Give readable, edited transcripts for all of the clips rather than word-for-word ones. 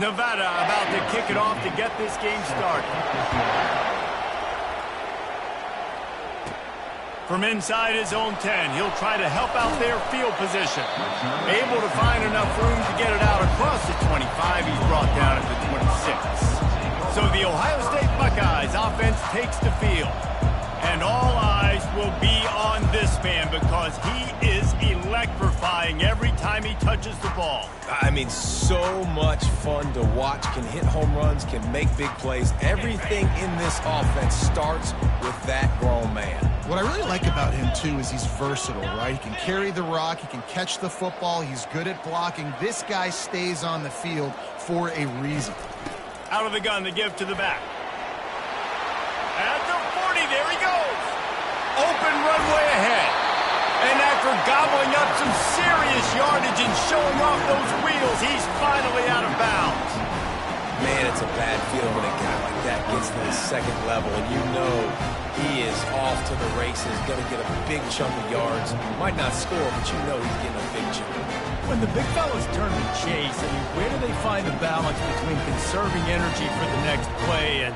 Nevada about to kick it off to get this game started. From inside his own 10, he'll try to help out their field position. Able to find enough room to get it out across the 25. He's brought down at the 26. So the Ohio State Buckeyes offense takes the field. And all eyes will be on this man because he is electrifying every time he touches the ball. I mean, so much fun to watch. Can hit home runs, can make big plays. Everything in this offense starts with that grown man. What I really like about him, too, is he's versatile, right? He can carry the rock, he can catch the football, he's good at blocking. This guy stays on the field for a reason. Out of the gun, the give to the back. At the 40, there he goes. Open runway ahead. And after gobbling up some serious yardage and showing off those wheels, he's finally out of bounds. Man, it's a bad feeling when a guy like that gets to the second level, and you know he is off to the races, going to get a big chunk of yards. Might not score, but you know he's getting a big chunk. When the big fellas turn to chase, I mean, where do they find the balance between conserving energy for the next play and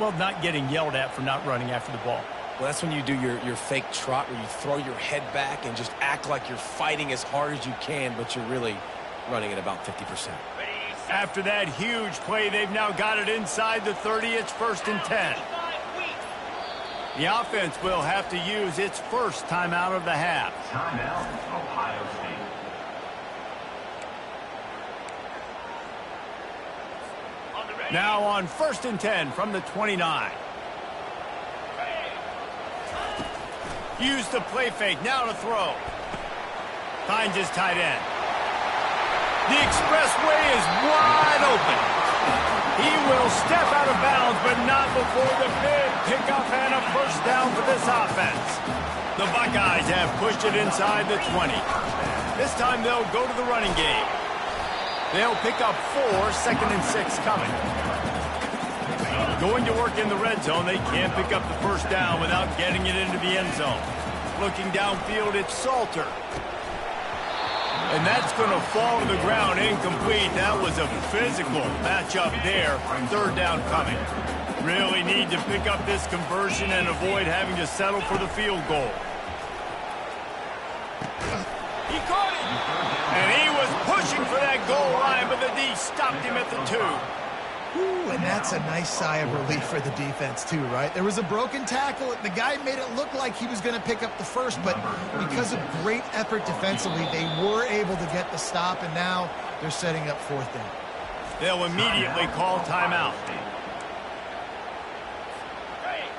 well, not getting yelled at for not running after the ball? Well, that's when you do your fake trot where you throw your head back and just act like you're fighting as hard as you can, but you're really running at about 50%. After that huge play, they've now got it inside the 30. It's 1st and 10. The offense will have to use its first timeout of the half. Timeout, Ohio State. Now on 1st and 10 from the 29. Use the play fake, now to throw. Finds his tight end. The expressway is wide open. He will step out of bounds, but not before the big pickup and a first down for this offense. The Buckeyes have pushed it inside the 20. This time they'll go to the running game. They'll pick up 4, 2nd and 6 coming. Going to work in the red zone, they can't pick up the first down without getting it into the end zone. Looking downfield, it's Salter. And that's going to fall to the ground incomplete. That was a physical matchup there. 3rd down coming. Really need to pick up this conversion and avoid having to settle for the field goal. He caught it. And he was pushing for that goal line, but the D stopped him at the 2. Ooh, and that's a nice sigh of relief for the defense, too, right? There was a broken tackle. The guy made it look like he was going to pick up the first, but because of great effort defensively, they were able to get the stop, and now they're setting up 4th down. They'll immediately call timeout.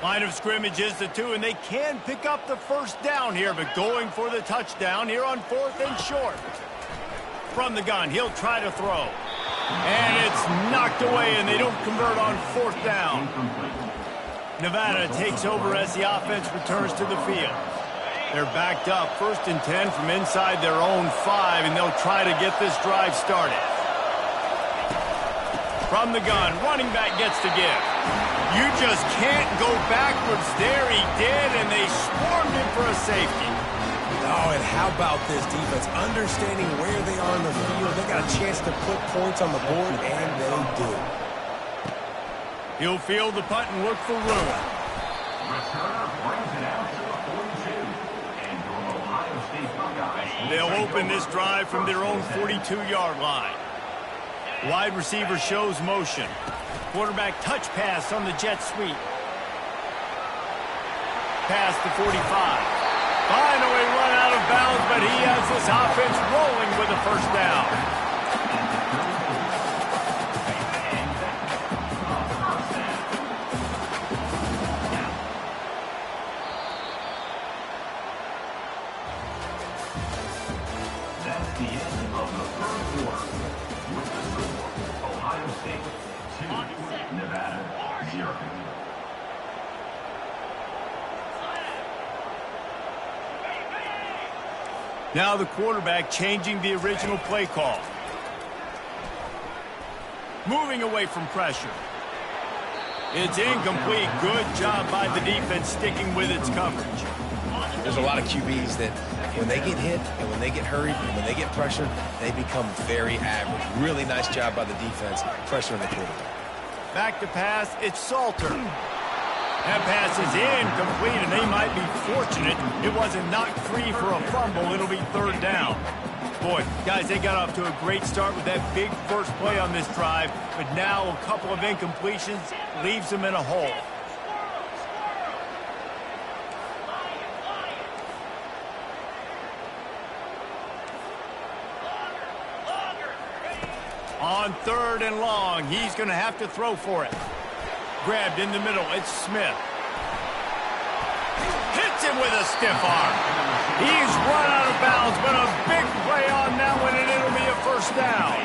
Line of scrimmage is the 2, and they can pick up the first down here, but going for the touchdown here on 4th and short. From the gun, he'll try to throw. And it's knocked away, and they don't convert on 4th down. Nevada takes over as the offense returns to the field. They're backed up, 1st and 10 from inside their own 5, and they'll try to get this drive started. From the gun, running back gets the give. You just can't go backwards there. He did, and they swarmed him for a safety. Oh, and how about this defense? Understanding where they are in the field. They got a chance to put points on the board, and they do. He'll field the punt and look for room. Returner brings it out to the 42. And your Ohio State Buckeyes. They'll open this drive from their own 42-yard line. Wide receiver shows motion. Quarterback touch pass on the jet sweep. Past the 45. Finally run out of bounds, but he has this offense rolling with a first down. That's the end of the 3rd quarter. With the score, Ohio State 2, Nevada 0. Now the quarterback changing the original play call. Moving away from pressure. It's incomplete. Good job by the defense sticking with its coverage. There's a lot of QBs that when they get hit and when they get hurried and when they get pressured, they become very average. Really nice job by the defense pressuring the quarterback. Back to pass, it's Salter. That pass is incomplete, and they might be fortunate it wasn't knocked free for a fumble. It'll be third down. Boy, guys, they got off to a great start with that big first play on this drive, but now a couple of incompletions leaves them in a hole. On third and long, he's going to have to throw for it. Grabbed in the middle, it's Smith. Hits him with a stiff arm. He's run out of bounds, but a big play on that one, and it'll be a first down.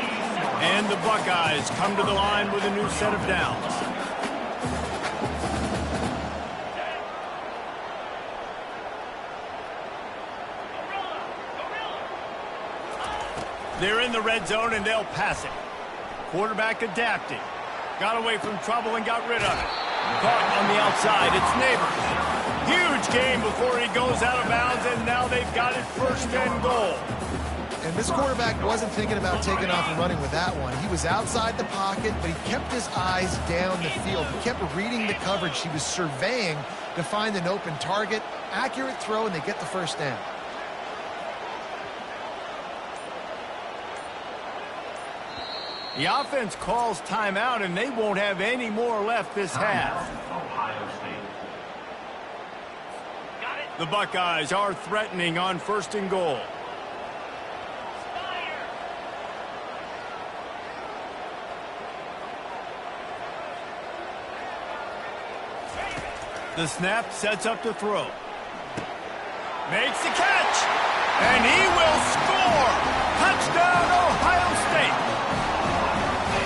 And the Buckeyes come to the line with a new set of downs. They're in the red zone, and they'll pass it. Quarterback adapting. Got away from trouble and got rid of it. Caught on the outside. It's Neighbors. Huge game before he goes out of bounds, and now they've got it first and goal. And this quarterback wasn't thinking about taking off and running with that one. He was outside the pocket, but he kept his eyes down the field. He kept reading the coverage. He was surveying to find an open target. Accurate throw, and they get the first down. The offense calls timeout, and they won't have any more left this half. The Buckeyes are threatening on first and goal. The snap sets up to throw. Makes the catch, and he will score. Touchdown, Ohio State.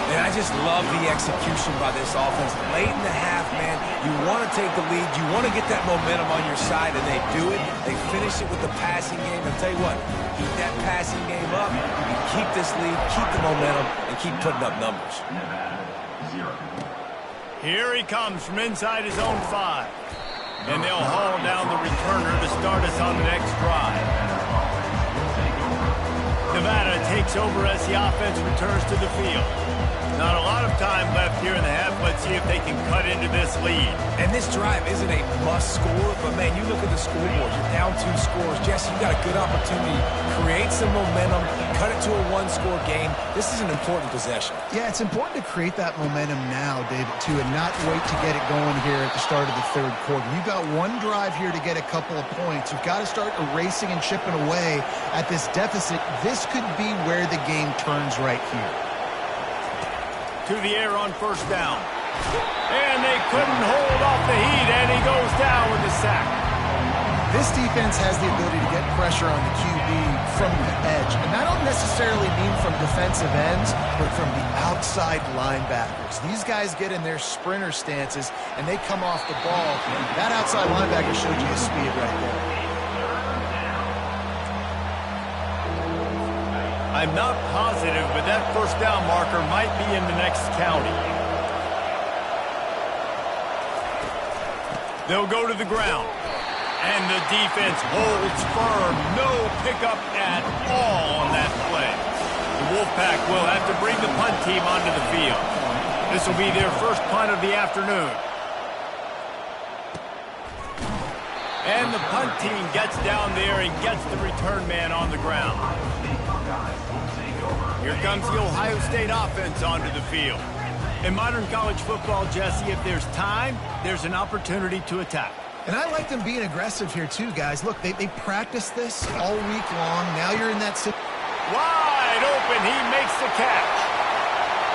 And I just love the execution by this offense. Late in the half, man, you want to take the lead. You want to get that momentum on your side, and they do it. They finish it with the passing game. I'll tell you what, keep that passing game up. You keep this lead, keep the momentum, and keep putting up numbers. Here he comes from inside his own 5. And they'll haul down the returner to start us on the next drive. Nevada takes over as the offense returns to the field. Not a lot of time left here in the half. Let's see if they can cut into this lead. And this drive isn't a must score, but, man, you look at the scoreboard. You're down 2 scores. Jesse, you got a good opportunity. Create some momentum. Cut it to a 1-score game. This is an important possession. Yeah, it's important to create that momentum now, David, too, and not wait to get it going here at the start of the third quarter. You've got one drive here to get a couple of points. You've got to start erasing and chipping away at this deficit. This could be where the game turns right here. To the air on first down. And they couldn't hold off the heat, and he goes down with the sack. This defense has the ability to get pressure on the QB from the edge. And I don't necessarily mean from defensive ends, but from the outside linebackers. These guys get in their sprinter stances, and they come off the ball. That outside linebacker showed you his speed right there. I'm not positive, but that first down marker might be in the next county. They'll go to the ground. And the defense holds firm. No pickup at all on that play. The Wolfpack will have to bring the punt team onto the field. This will be their first punt of the afternoon. And the punt team gets down there and gets the return man on the ground. Here comes the Ohio State offense onto the field. In modern college football, Jesse, if there's time, there's an opportunity to attack. And I like them being aggressive here too, guys. Look, they practice this all week long. Now you're in that situation. Wide open, he makes the catch.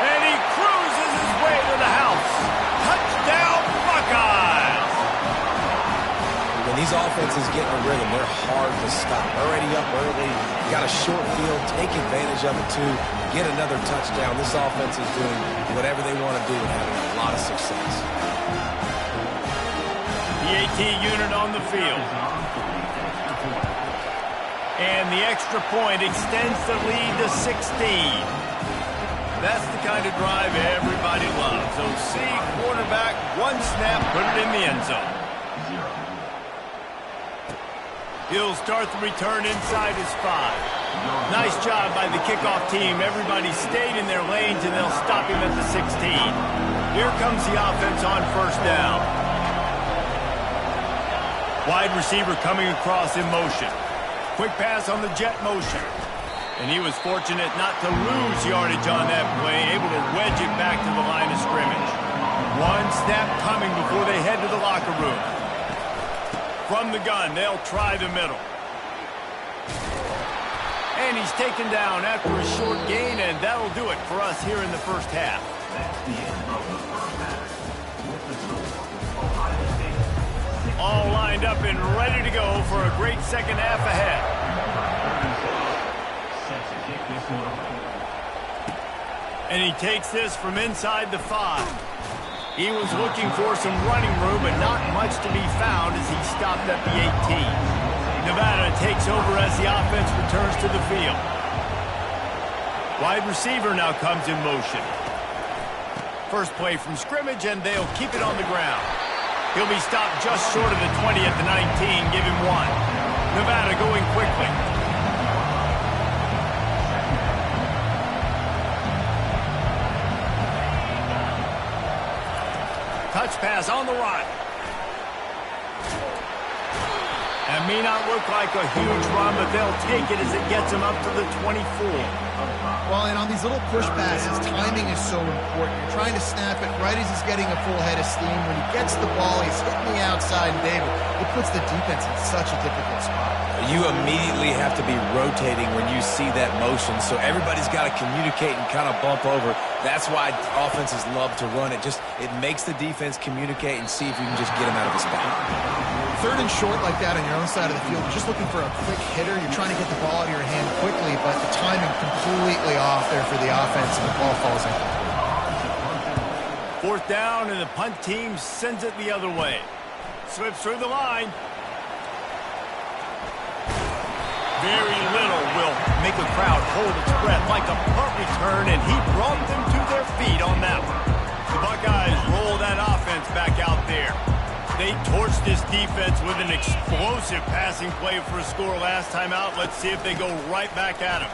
And he cruises his way to the house. Touchdown, Buckeyes! When these offenses get in a rhythm, they're hard to stop. Already up early, got a short field, take advantage of it too, get another touchdown. This offense is doing whatever they want to do and having a lot of success. The AT unit on the field. And the extra point extends the lead to 16. That's the kind of drive everybody loves. OC, quarterback, one snap, put it in the end zone. He'll start the return inside his 5. Nice job by the kickoff team. Everybody stayed in their lanes, and they'll stop him at the 16. Here comes the offense on first down. Wide receiver coming across in motion. Quick pass on the jet motion. And he was fortunate not to lose yardage on that play, able to wedge it back to the line of scrimmage. One snap coming before they head to the locker room. From the gun, they'll try the middle. And he's taken down after a short gain, and that'll do it for us here in the first half. That's the end of the first half. With the score, Ohio State 6. All lined up and ready to go for a great second half ahead. Set to kick this one away. And he takes this from inside the 5. He was looking for some running room, but not much to be found as he stopped at the 18. Nevada takes over as the offense returns to the field. Wide receiver now comes in motion. First play from scrimmage, and they'll keep it on the ground. He'll be stopped just short of the 20 at the 19, give him 1. Nevada going quickly. Touch pass on the run. That may not look like a huge run, but they'll take it as it gets them up to the 24. Well, and on these little push passes, timing is so important. You're trying to snap it right as he's getting a full head of steam. When he gets the ball, he's hitting the outside, and David, it puts the defense in such a difficult spot. You immediately have to be rotating when you see that motion, so everybody's got to communicate and kind of bump over. That's why offenses love to run it. It makes the defense communicate and see if you can just get him out of the spot. Third and short like that on your own side of the field, you're just looking for a quick hitter. You're trying to get the ball out of your hand quickly, but the timing completely off there for the offense, and the ball falls incomplete. Fourth down, and the punt team sends it the other way. Slips through the line. Very little will make a crowd hold its breath like a punt return, and he brought them to their feet on that one. The Buckeyes roll that offense back out there. They torched this defense with an explosive passing play for a score last time out. Let's see if they go right back at him.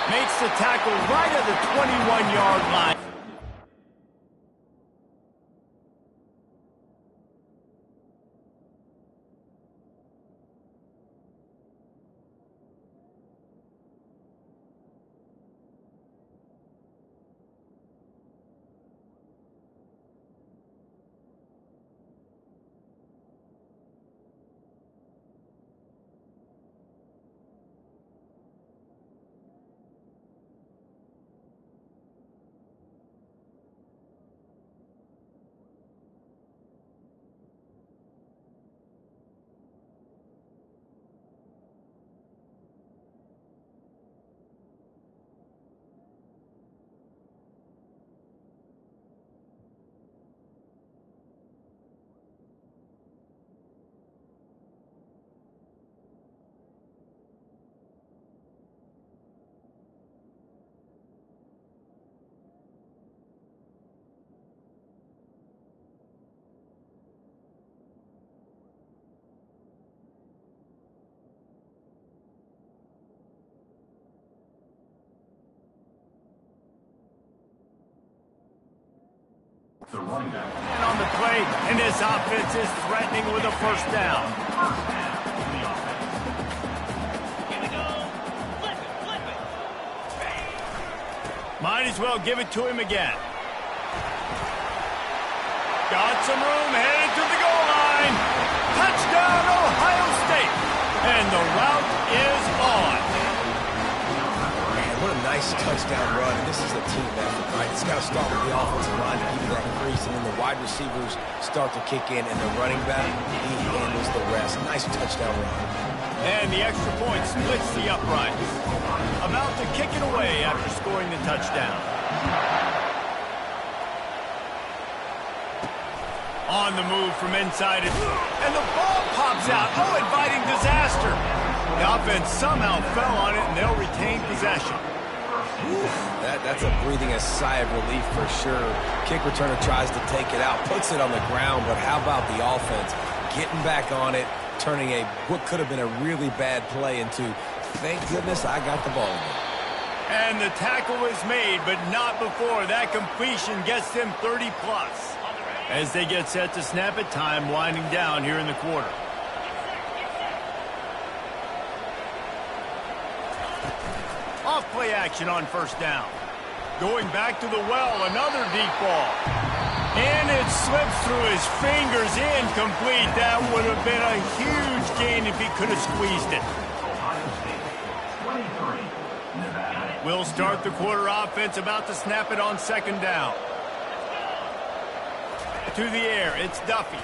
Makes the tackle right at the 21-yard line. The running back. And on the play, and this offense is threatening with a first down. First down for the offense. Here we go. Flip it. Might as well give it to him again. Got some room, headed to the goal line. Touchdown, Ohio State. And the route is on. Man, what a nice touchdown run. And this is a team effort, right? It's got to start with the offensive line to give you that crease, and then the wide receivers start to kick in, and the running back, he handles the rest. Nice touchdown run. And the extra point splits the uprights. About to kick it away after scoring the touchdown. On the move from inside it, and the ball pops out. Oh, inviting disaster. The offense somehow fell on it, and they'll retain possession. That's a breathing a sigh of relief for sure. Kick returner tries to take it out, puts it on the ground, but how about the offense getting back on it, turning what could have been a really bad play into, thank goodness I got the ball again. And the tackle is made, but not before that completion gets them 30-plus. As they get set to snap it, time winding down here in the quarter. Off play action on first down. Going back to the well, another deep ball. And it slips through his fingers, incomplete. That would have been a huge gain if he could have squeezed it. We'll start the quarter offense, about to snap it on second down. To the air, it's Duffy.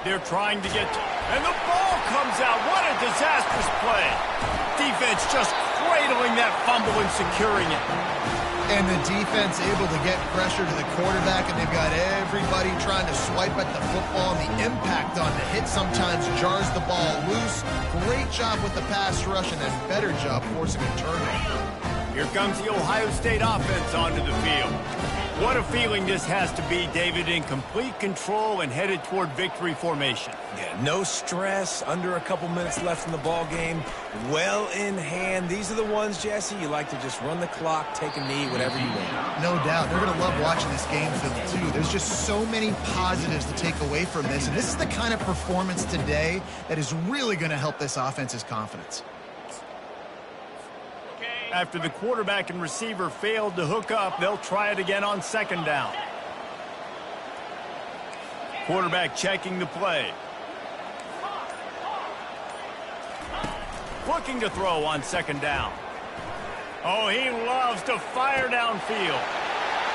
They're trying to get, and the ball comes out. What a disastrous play. Defense just cradling that fumble and securing it. And the defense able to get pressure to the quarterback, and they've got everybody trying to swipe at the football. And the impact on the hit sometimes jars the ball loose. Great job with the pass rush, and a better job forcing a turnover. Here comes the Ohio State offense onto the field. What a feeling this has to be, David, in complete control and headed toward victory formation. Yeah, no stress, under a couple minutes left in the ball game, well in hand. These are the ones, Jesse, you like to just run the clock, take a knee, whatever you want. No doubt. They're going to love watching this game film, too. There's just so many positives to take away from this, and this is the kind of performance today that is really going to help this offense's confidence. After the quarterback and receiver failed to hook up, they'll try it again on second down. Quarterback checking the play. Looking to throw on second down. Oh, he loves to fire downfield.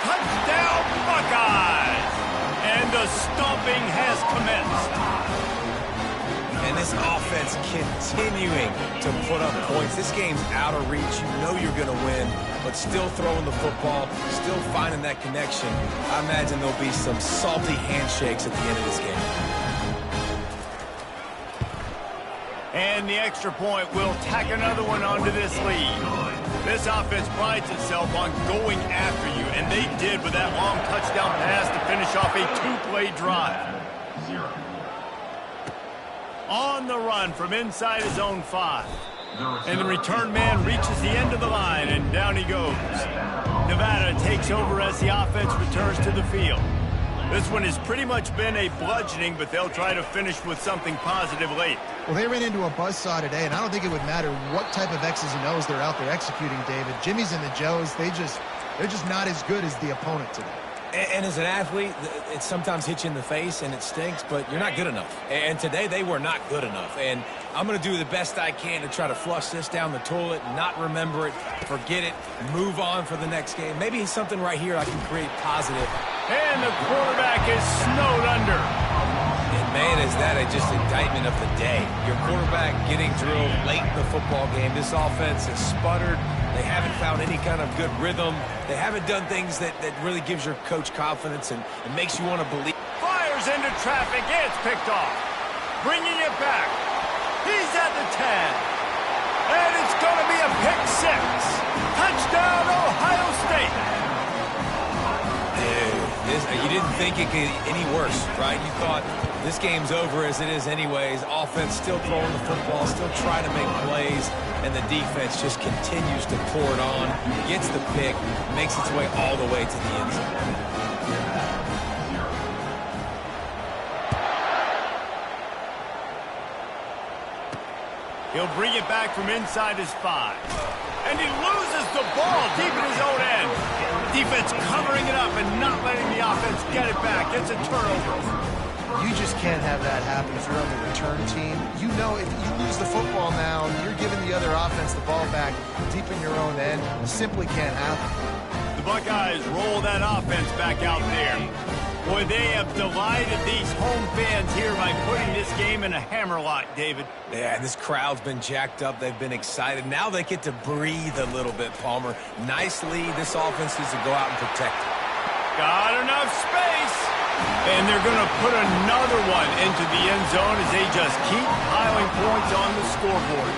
Touchdown, Buckeyes! And the stomping has commenced. And this offense continuing to put up points. This game's out of reach. You know you're going to win, but still throwing the football, still finding that connection. I imagine there'll be some salty handshakes at the end of this game. And the extra point will tack another one onto this lead. This offense prides itself on going after you, and they did with that long touchdown pass to finish off a two-play drive. On the run from inside his own 5. And the return man reaches the end of the line, and down he goes. Nevada takes over as the offense returns to the field. This one has pretty much been a bludgeoning, but they'll try to finish with something positive late. Well, they ran into a buzzsaw today, and I don't think it would matter what type of X's and O's they're out there executing, David. Jimmy's and the Joes, they're just not as good as the opponent today. And as an athlete, it sometimes hits you in the face and it stinks, but you're not good enough. And today they were not good enough. And I'm going to do the best I can to try to flush this down the toilet, not remember it, forget it, move on for the next game. Maybe something right here I can create positive. And the quarterback is snowed under. And man, is that just indictment of the day. Your quarterback getting drilled late in the football game. This offense has sputtered. They haven't found any kind of good rhythm. They haven't done things that really gives your coach confidence and makes you want to believe. Fires into traffic. It's picked off. Bringing it back. He's at the 10. And it's going to be a pick 6. Touchdown, Ohio State. You didn't think it could any worse, right? You thought this game's over as it is anyways. Offense still throwing the football, still trying to make plays, and the defense just continues to pour it on, gets the pick, makes its way all the way to the end zone. He'll bring it back from inside his 5. And he loses the ball deep in his own end. Defense covering it up and not letting the offense get it back. It's a turnover. You just can't have that happen if you're on the return team. You know if you lose the football now, you're giving the other offense the ball back deep in your own end. It simply can't happen. The Buckeyes roll that offense back out there. Boy, they have delighted these home fans here by putting this game in a hammerlock, David. Yeah, this crowd's been jacked up. They've been excited. Now they get to breathe a little bit, Palmer. Nice lead. This offense needs to go out and protect it. Got enough space. And they're going to put another one into the end zone as they just keep piling points on the scoreboard.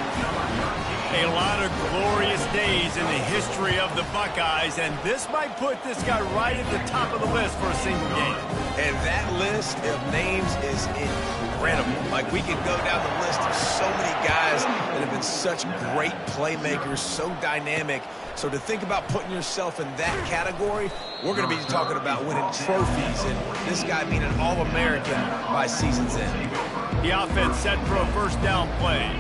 A lot of glorious days in the history of the Buckeyes, and this might put this guy right at the top of the list for a single game. And that list of names is incredible. Like, we could go down the list of so many guys that have been such great playmakers, so dynamic. So to think about putting yourself in that category, we're going to be talking about winning trophies and this guy being an All-American by season's end. The offense set for a first down play.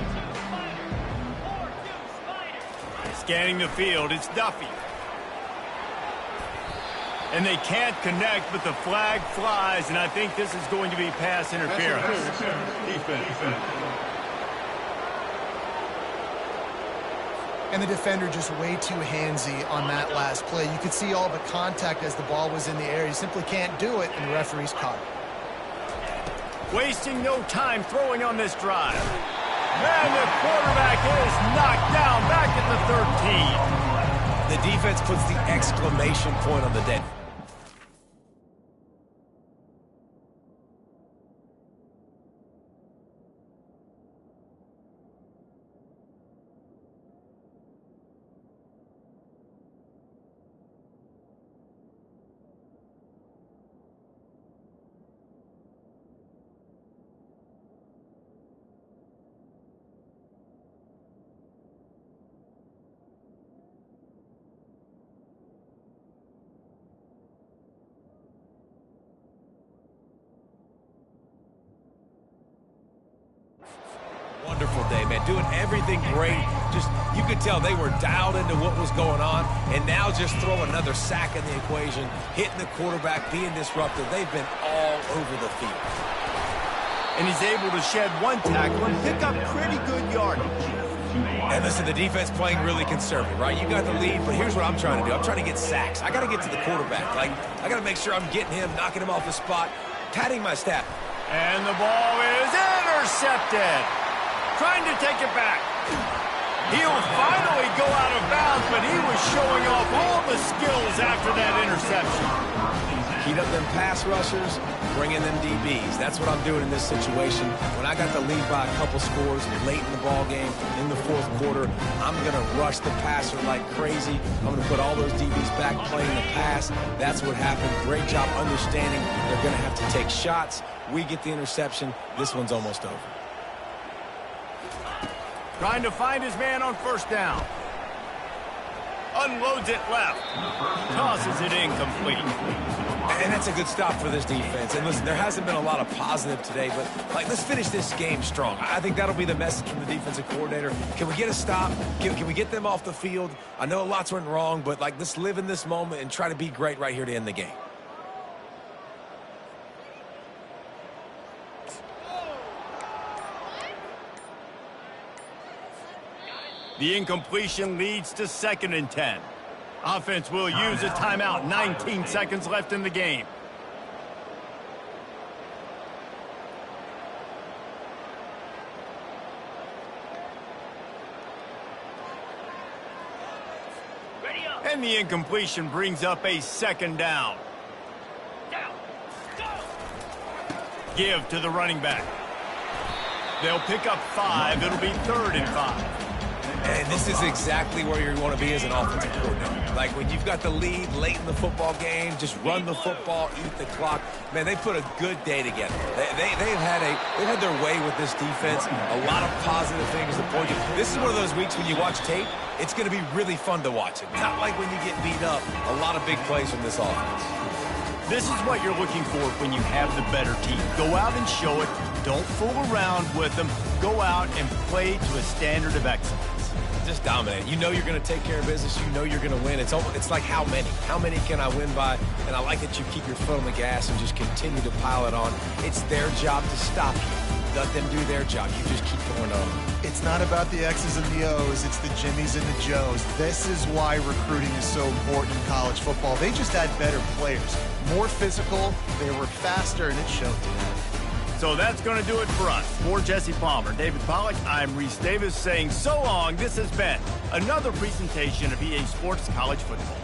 Scanning the field, it's Duffy. And they can't connect, but the flag flies, and I think this is going to be pass interference. Defense. And the defender just way too handsy on that last play. You could see all the contact as the ball was in the air. You simply can't do it, and the referee's caught it. Wasting no time throwing on this drive. And the quarterback is knocked down back at the 13. The defense puts the exclamation point on the day. Wonderful day, man. Doing everything great. Just, you could tell they were dialed into what was going on, and now just throw another sack in the equation, hitting the quarterback, being disruptive. They've been all over the field. And he's able to shed one tackle and pick up pretty good yardage. And listen, the defense playing really conservative, right? You got the lead, but here's what I'm trying to do. I'm trying to get sacks. I got to get to the quarterback. Like, I got to make sure I'm getting him, knocking him off the spot, patting my stat. And the ball is intercepted. Trying to take it back. He'll finally go out of bounds, but he was showing off all the skills after that interception. Heat up them pass rushers, bring in them DBs. That's what I'm doing in this situation. When I got the lead by a couple scores late in the ball game, in the fourth quarter, I'm going to rush the passer like crazy. I'm going to put all those DBs back playing the pass. That's what happened. Great job understanding they're going to have to take shots. We get the interception. This one's almost over. Trying to find his man on first down. Unloads it left. Tosses it incomplete. And that's a good stop for this defense. And listen, there hasn't been a lot of positive today, but like, let's finish this game strong. I think that'll be the message from the defensive coordinator. Can we get a stop? Can we get them off the field? I know lots went wrong, but like, let's live in this moment and try to be great right here to end the game. The incompletion leads to 2nd and 10. Offense will use a timeout. 19 seconds left in the game. And the incompletion brings up a 2nd down. Give to the running back. They'll pick up 5. It'll be 3rd and 5. And this is exactly where you want to be as an offensive coordinator. Like, when you've got the lead late in the football game, just run the football, eat the clock. Man, they put a good day together. They've had their way with this defense. A lot of positive things to point to. This is one of those weeks when you watch tape, it's going to be really fun to watch it. Not like when you get beat up. A lot of big plays from this offense. This is what you're looking for when you have the better team. Go out and show it. Don't fool around with them. Go out and play to a standard of excellence. Just dominate. You know you're going to take care of business. You know you're going to win. It's like how many? How many can I win by? And I like that you keep your foot on the gas and just continue to pile it on. It's their job to stop you. Let them do their job. You just keep going on. It's not about the X's and the O's. It's the Jimmies and the Joes. This is why recruiting is so important in college football. They just had better players. More physical. They were faster, and it showed today. So that's going to do it for us. For Jesse Palmer, David Pollack, I'm Reese Davis saying so long. This has been another presentation of EA Sports College Football.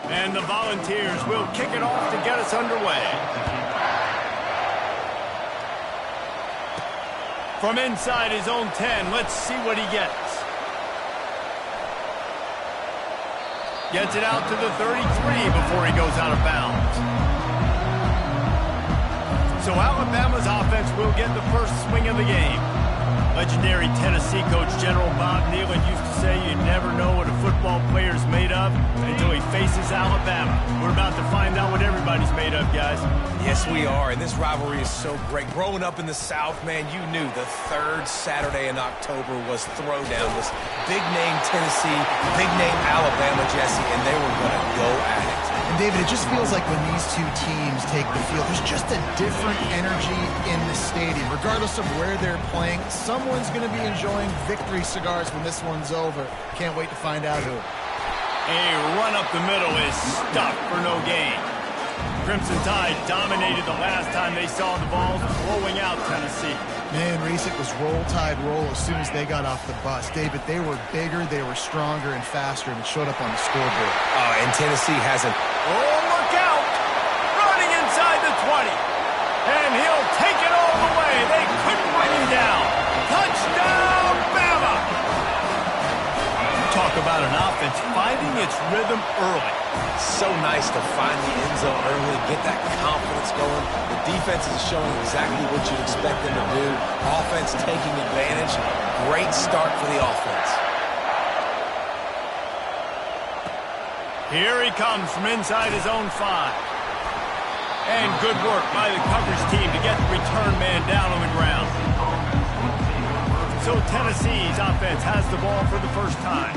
And the Volunteers will kick it off to get us underway. From inside his own 10, let's see what he gets. Gets it out to the 33 before he goes out of bounds. So Alabama's offense will get the first swing of the game. Legendary Tennessee coach General Bob Neyland used to say you never know what a football player's made of until he faces Alabama. We're about to find out what everybody's made of, guys. Yes, we are, and this rivalry is so great. Growing up in the South, man, you knew the third Saturday in October was Throwdown. Was big-name Tennessee, big-name Alabama, Jesse, and they were going to go at it. And David, it just feels like when these two teams take the field, there's just a different energy in the stadium. Regardless of where they're playing, someone's going to be enjoying victory cigars when this one's over. Can't wait to find out who. A run up the middle is stuck for no gain. Crimson Tide dominated the last time they saw the ball blowing out Tennessee. Man, Reese, it was roll tide roll as soon as they got off the bus. David, they were bigger, they were stronger and faster, and it showed up on the scoreboard. And Tennessee hasn't. Oh, look out! Running inside the 20. And he'll take it all the way. They couldn't bring him down. Touchdown, Bama! Talk about an offense finding its rhythm early. So nice to find the end zone early, get that confidence going. The defense is showing exactly what you'd expect them to do. Offense taking advantage. Great start for the offense. Here he comes from inside his own 5. And good work by the coverage team to get the return man down on the ground. So Tennessee's offense has the ball for the first time.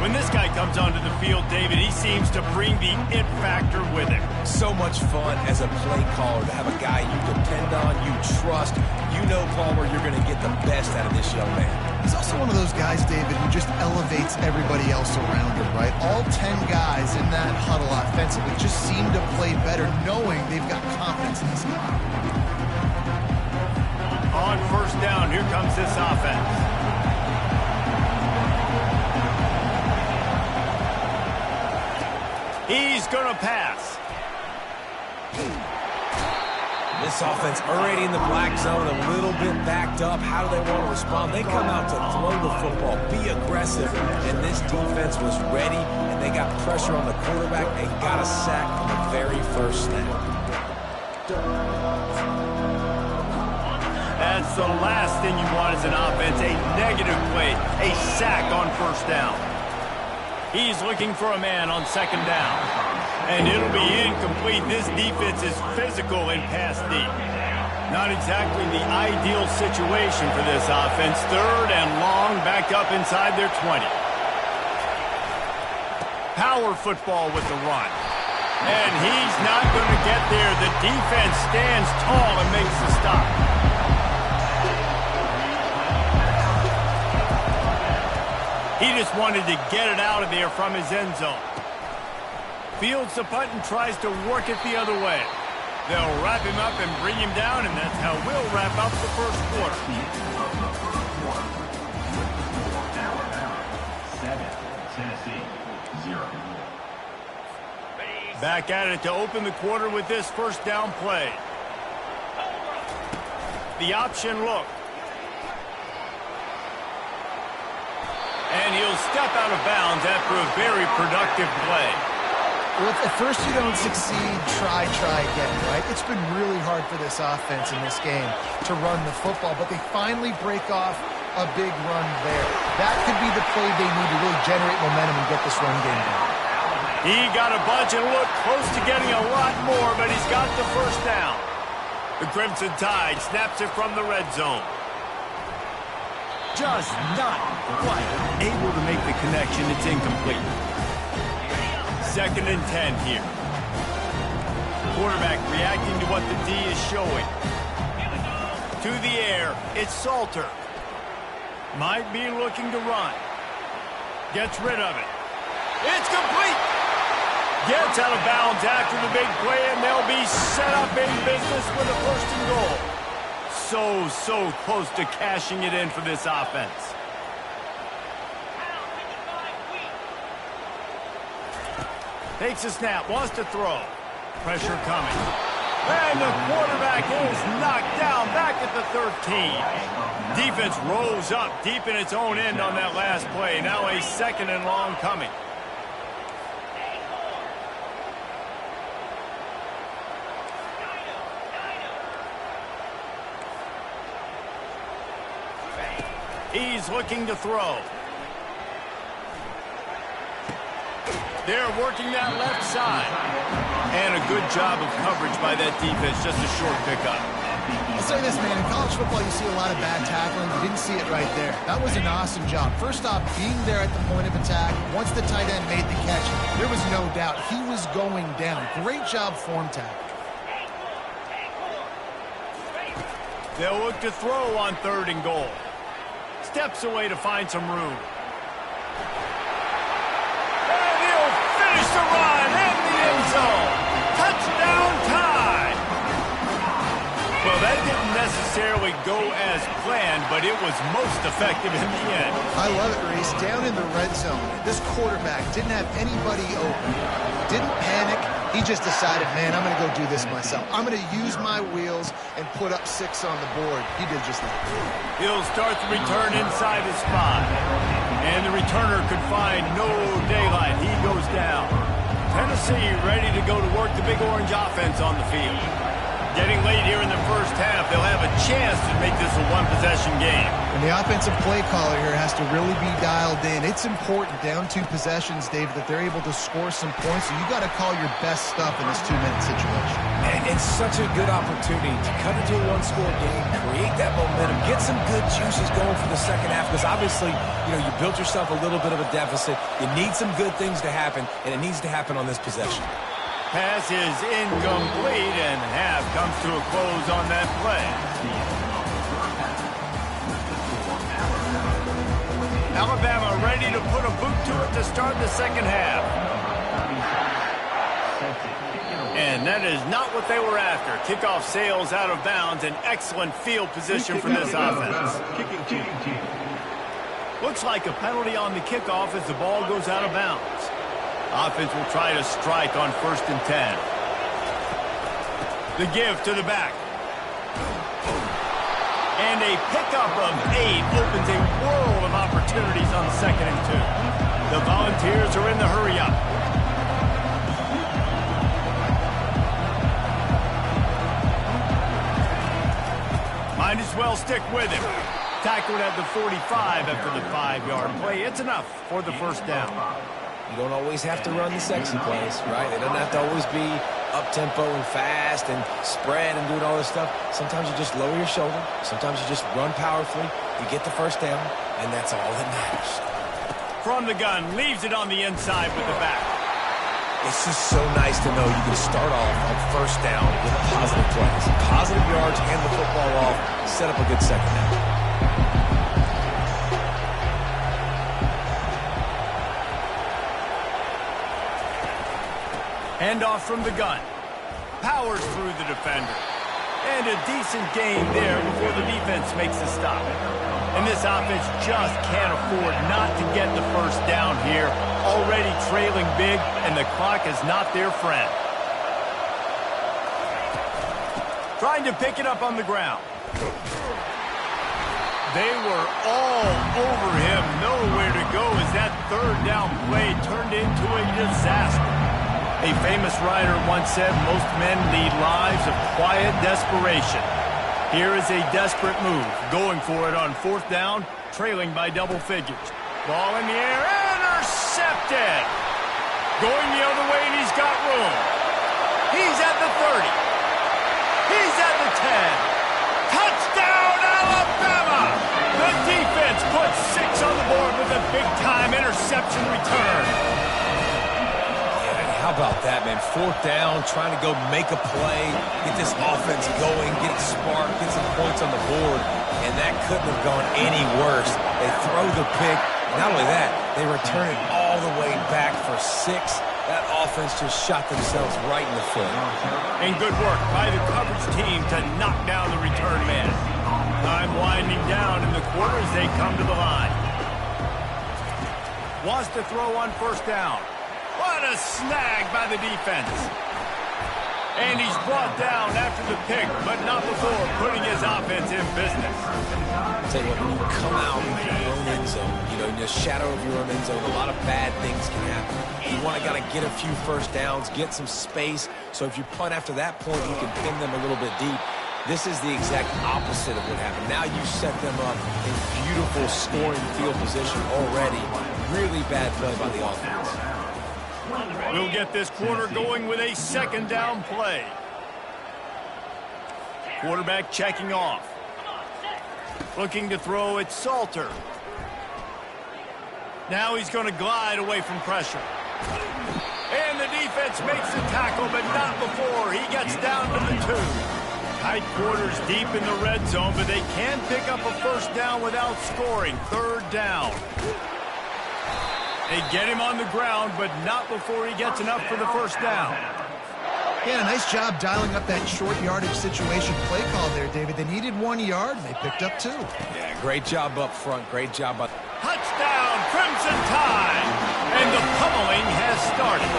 When this guy comes onto the field, David, he seems to bring the it factor with him. So much fun as a play caller to have a guy you depend on, you trust. You know, Palmer, you're going to get the best out of this young man. He's also one of those guys, David, who just elevates everybody else around him, right? All 10 guys in that huddle offensively just seem to play better knowing they've got confidence in this guy. On first down, here comes this offense. He's going to pass. This This offense already in the black zone, a little bit backed up. How do they want to respond? They come out to throw the football, be aggressive, and this defense was ready, and they got pressure on the quarterback and got a sack on the very first snap. That's the last thing you want as an offense, a negative play, a sack on first down. He's looking for a man on second down. And it'll be incomplete. This defense is physical and pass deep. Not exactly the ideal situation for this offense. Third and long, back up inside their 20. Power football with the run. And he's not going to get there. The defense stands tall and makes the stop. He just wanted to get it out of there from his end zone. Fields the punt and tries to work it the other way. They'll wrap him up and bring him down, and that's how we'll wrap up the first quarter. 7, Tennessee, 0. Back at it to open the quarter with this first down play. The option look. And he'll step out of bounds after a very productive play. Well, if at first you don't succeed, try again, right? It's been really hard for this offense in this game to run the football, but they finally break off a big run there. That could be the play they need to really generate momentum and get this run game going. He got a bunch and looked close to getting a lot more, but he's got the first down. The Crimson Tide snaps it from the red zone. Just not quite able to make the connection. It's incomplete. 2nd and 10 here. Quarterback reacting to what the D is showing. To the air, it's Salter. Might be looking to run. Gets rid of it. It's complete. Gets out of bounds after the big play, and they'll be set up in business with a 1st and goal. So close to cashing it in for this offense. Takes a snap, wants to throw. Pressure coming. And the quarterback is knocked down back at the 13. Defense rose up deep in its own end on that last play. Now a 2nd and long coming. He's looking to throw. They're working that left side. And a good job of coverage by that defense. Just a short pickup. I'll say this, man. In college football, you see a lot of bad tackling. You didn't see it right there. That was an awesome job. First off, being there at the point of attack. Once the tight end made the catch, there was no doubt he was going down. Great job form tackle. They'll look to throw on 3rd and goal. Steps away to find some room. And he'll finish the run in the end zone. Touchdown Tide. Well, that didn't necessarily go as planned, but it was most effective in the end. I love it, Reese. Down in the red zone, this quarterback didn't have anybody open. Didn't panic. He just decided, man, I'm going to go do this myself. I'm going to use my wheels and put up 6 on the board. He did just that. He'll start the return inside the spot. And the returner could find no daylight. He goes down. Tennessee ready to go to work the Big Orange offense on the field. Getting late here in the first half, they'll have a chance to make this a one-possession game. And the offensive play caller here has to really be dialed in. It's important down 2 possessions, David, that they're able to score some points. So you got to call your best stuff in this 2-minute situation. And it's such a good opportunity to cut into a 1-score game, create that momentum, get some good juices going for the second half, because obviously, you built yourself a little bit of a deficit. You need some good things to happen, and it needs to happen on this possession. Pass is incomplete, and half comes to a close on that play. Alabama ready to put a boot to it to start the second half. And that is not what they were after. Kickoff sails out of bounds, an excellent field position for this offense. Looks like a penalty on the kickoff as the ball goes out of bounds. Offense will try to strike on 1st and 10. The give to the back. And a pickup of 8 opens a world of opportunities on 2nd and 2. The Volunteers are in the hurry-up. Might as well stick with him. Tackled at the 45 after the 5-yard play. It's enough for the first down. You don't always have to run the sexy plays, right? It doesn't have to always be up-tempo and fast and spread and doing all this stuff. Sometimes you just lower your shoulder. Sometimes you just run powerfully. You get the first down, and that's all that matters. From the gun, leaves it on the inside with the back. It's just so nice to know you can start off on first down with positive plays. Positive yards, hand the football off, set up a good second down. Handoff from the gun. Powers through the defender. And a decent gain there before the defense makes the stop. And this offense just can't afford not to get the first down here. Already trailing big, and the clock is not their friend. Trying to pick it up on the ground. They were all over him. Nowhere to go as that 3rd down play turned into a disaster. A famous writer once said most men lead lives of quiet desperation. Here is a desperate move, going for it on 4th down, trailing by double figures. Ball in the air, intercepted! Going the other way, and he's got room. He's at the 30. He's at the 10. Touchdown, Alabama! The defense puts 6 on the board with a big-time interception return. How about that, man? 4th down, trying to go make a play, get this offense going, get it sparked, get some points on the board, and that couldn't have gone any worse. They throw the pick. Not only that, they return it all the way back for 6. That offense just shot themselves right in the foot. And good work by the coverage team to knock down the return man. Time winding down in the quarter as they come to the line. Wants to throw on 1st down. What a snag by the defense. And he's brought down after the pick, but not before putting his offense in business. I'll tell you what, when you come out in your own end zone, in the shadow of your own end zone, a lot of bad things can happen. You want to get a few first downs, get some space, so if you punt after that point, you can pin them a little bit deep. This is the exact opposite of what happened. Now you set them up in beautiful scoring field position already. Really bad play by the offense. We'll get this quarter going with a 2nd down play. Quarterback checking off. Looking to throw, it's Salter. Now he's going to glide away from pressure. And the defense makes the tackle, but not before he gets down to the 2. Tight quarters deep in the red zone, but they can pick up a first down without scoring. 3rd down. They get him on the ground, but not before he gets enough for the first down. Yeah, nice job dialing up that short yardage situation play call there, David. They needed 1 yard, and they picked up 2. Yeah, great job up front. Great job up. Touchdown, Crimson Tide! And the pummeling has started.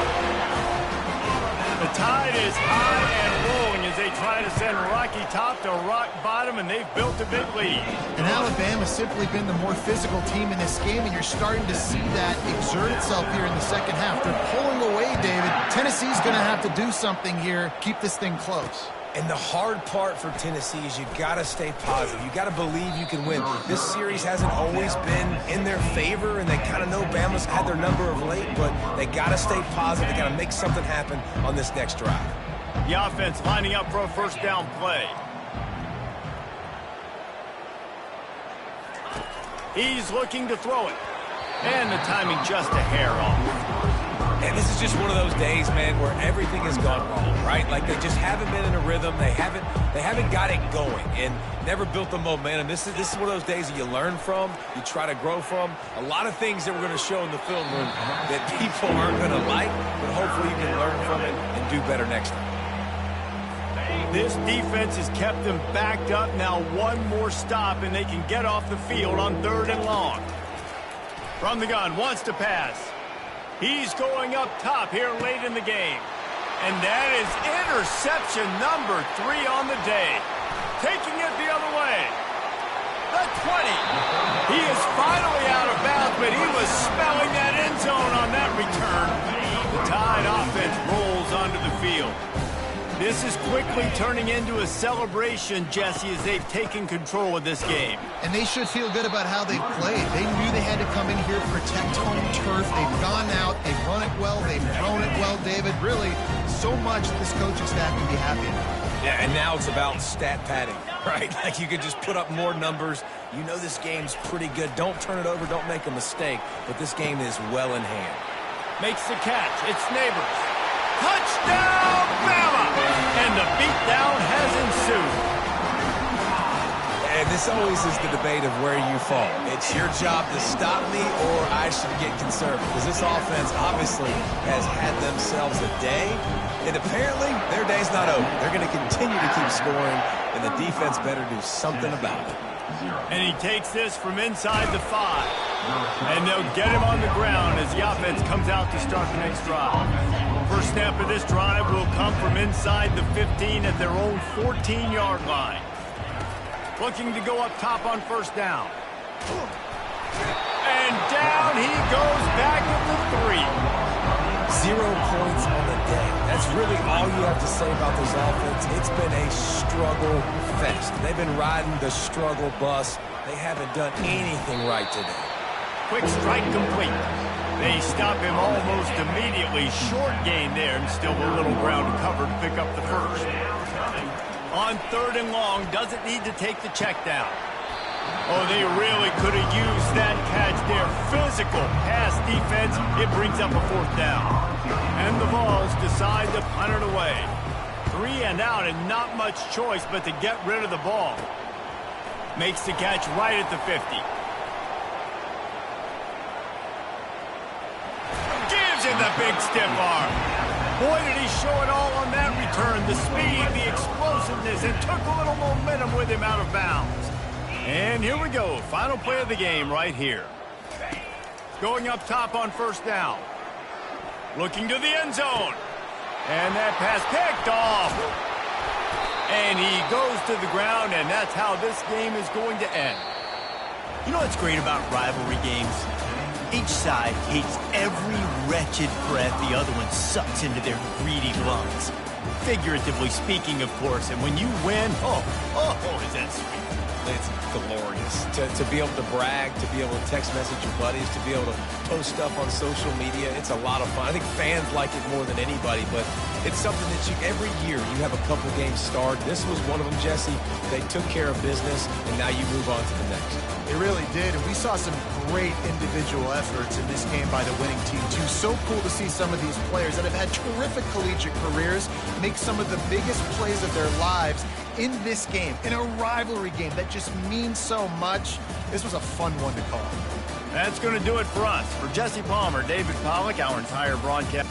The Tide is high and rolling as they try to send Rocky Top to rock bottom, and they've built a big lead. And Alabama's simply been the more physical team in this game, and you're starting to see that exert itself here in the second half. They're pulling away, David. Tennessee's going to have to do something here, keep this thing close. And the hard part for Tennessee is you got to stay positive. You got to believe you can win. This series hasn't always been in their favor, and they kind of know Bama's had their number of late, but they got to stay positive. They got to make something happen on this next drive. The offense lining up for a first down play. He's looking to throw it. And the timing just a hair off. And this is just one of those days, man, where everything has gone wrong, right? Like they just haven't been in a rhythm. They haven't got it going and never built the momentum. This is one of those days that you learn from, you try to grow from. A lot of things that we're going to show in the film room that people aren't going to like, but hopefully you can learn from it and do better next time. This defense has kept them backed up. Now 1 more stop and they can get off the field on 3rd and long. From the gun, wants to pass. He's going up top here late in the game. And that is interception number 3 on the day. Taking it the other way. the 20. He is finally out of bounds, but he was smelling that end zone on that return. The Tide offense rolls onto the field. This is quickly turning into a celebration, Jesse, as they've taken control of this game. And they should feel good about how they've played. They knew they had to come in here, protect home turf. They've gone out, they've run it well, they've thrown it well, David. Really, so much this coaching staff can be happy about. Yeah, and now it's about stat padding, right? Like you could just put up more numbers. You know this game's pretty good. Don't turn it over, don't make a mistake. But this game is well in hand. Makes the catch. It's Neighbors. Touchdown, Bama! And the beatdown has ensued. And this always is the debate of where you fall. It's your job to stop me or I should get conservative. Because this offense obviously has had themselves a day. And apparently, their day's not over. They're going to continue to keep scoring, and the defense better do something about it. And he takes this from inside the 5. And they'll get him on the ground as the offense comes out to start the next drive. First snap of this drive will come from inside the 15 at their own 14-yard line. Looking to go up top on first down. And down he goes back at the 3. 0 points on the day. That's really all you have to say about this offense. It's been a struggle fest. They've been riding the struggle bus. They haven't done anything right today. Quick strike complete. They stop him almost immediately. Short gain there, and still a little ground to cover to pick up the first. On 3rd and long, doesn't need to take the check down. Oh, they really could have used that catch there. Physical pass defense. It brings up a 4th down. And the Vols decide to punt it away. 3 and out, and not much choice but to get rid of the ball. Makes the catch right at the 50. Gives him the big stiff arm. Boy, did he show it all on that return. The speed, the explosiveness, and took a little momentum with him out of bounds. And here we go. Final play of the game right here. Going up top on first down. Looking to the end zone. And that pass picked off. And he goes to the ground, and that's how this game is going to end. You know what's great about rivalry games? Each side hates every wretched breath the other one sucks into their greedy lungs. Figuratively speaking, of course. And when you win, oh, is that sweet. It's glorious to be able to brag, to be able to text message your buddies, to be able to post stuff on social media. It's a lot of fun. I think fans like it more than anybody, but it's something that every year you have a couple games start. This was one of them, Jesse. They took care of business, and now you move on to the next. They really did, and we saw some great individual efforts in this game by the winning team, too. So cool to see some of these players that have had terrific collegiate careers make some of the biggest plays of their lives in this game, in a rivalry game that just means so much. This was a fun one to call. That's going to do it for us. For Jesse Palmer, David Pollack, our entire broadcast.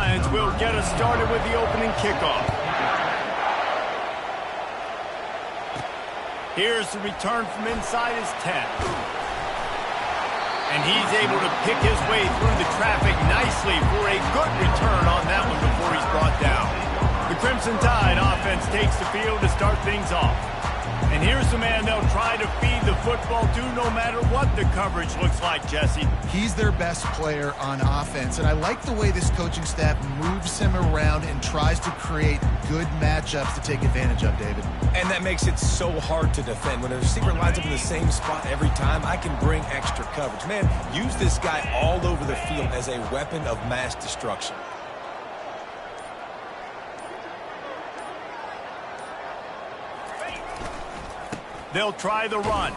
Lions will get us started with the opening kickoff. Here's the return from inside his 10. And he's able to pick his way through the traffic nicely for a good return on that one before he's brought down. The Crimson Tide offense takes the field to start things off. And here's the man they'll try to feed the football to no matter what the coverage looks like, Jesse. He's their best player on offense, and I like the way this coaching staff moves him around and tries to create good matchups to take advantage of, David. And that makes it so hard to defend. When a receiver lines up in the same spot every time, I can bring extra coverage. Man, use this guy all over the field as a weapon of mass destruction. They'll try the run.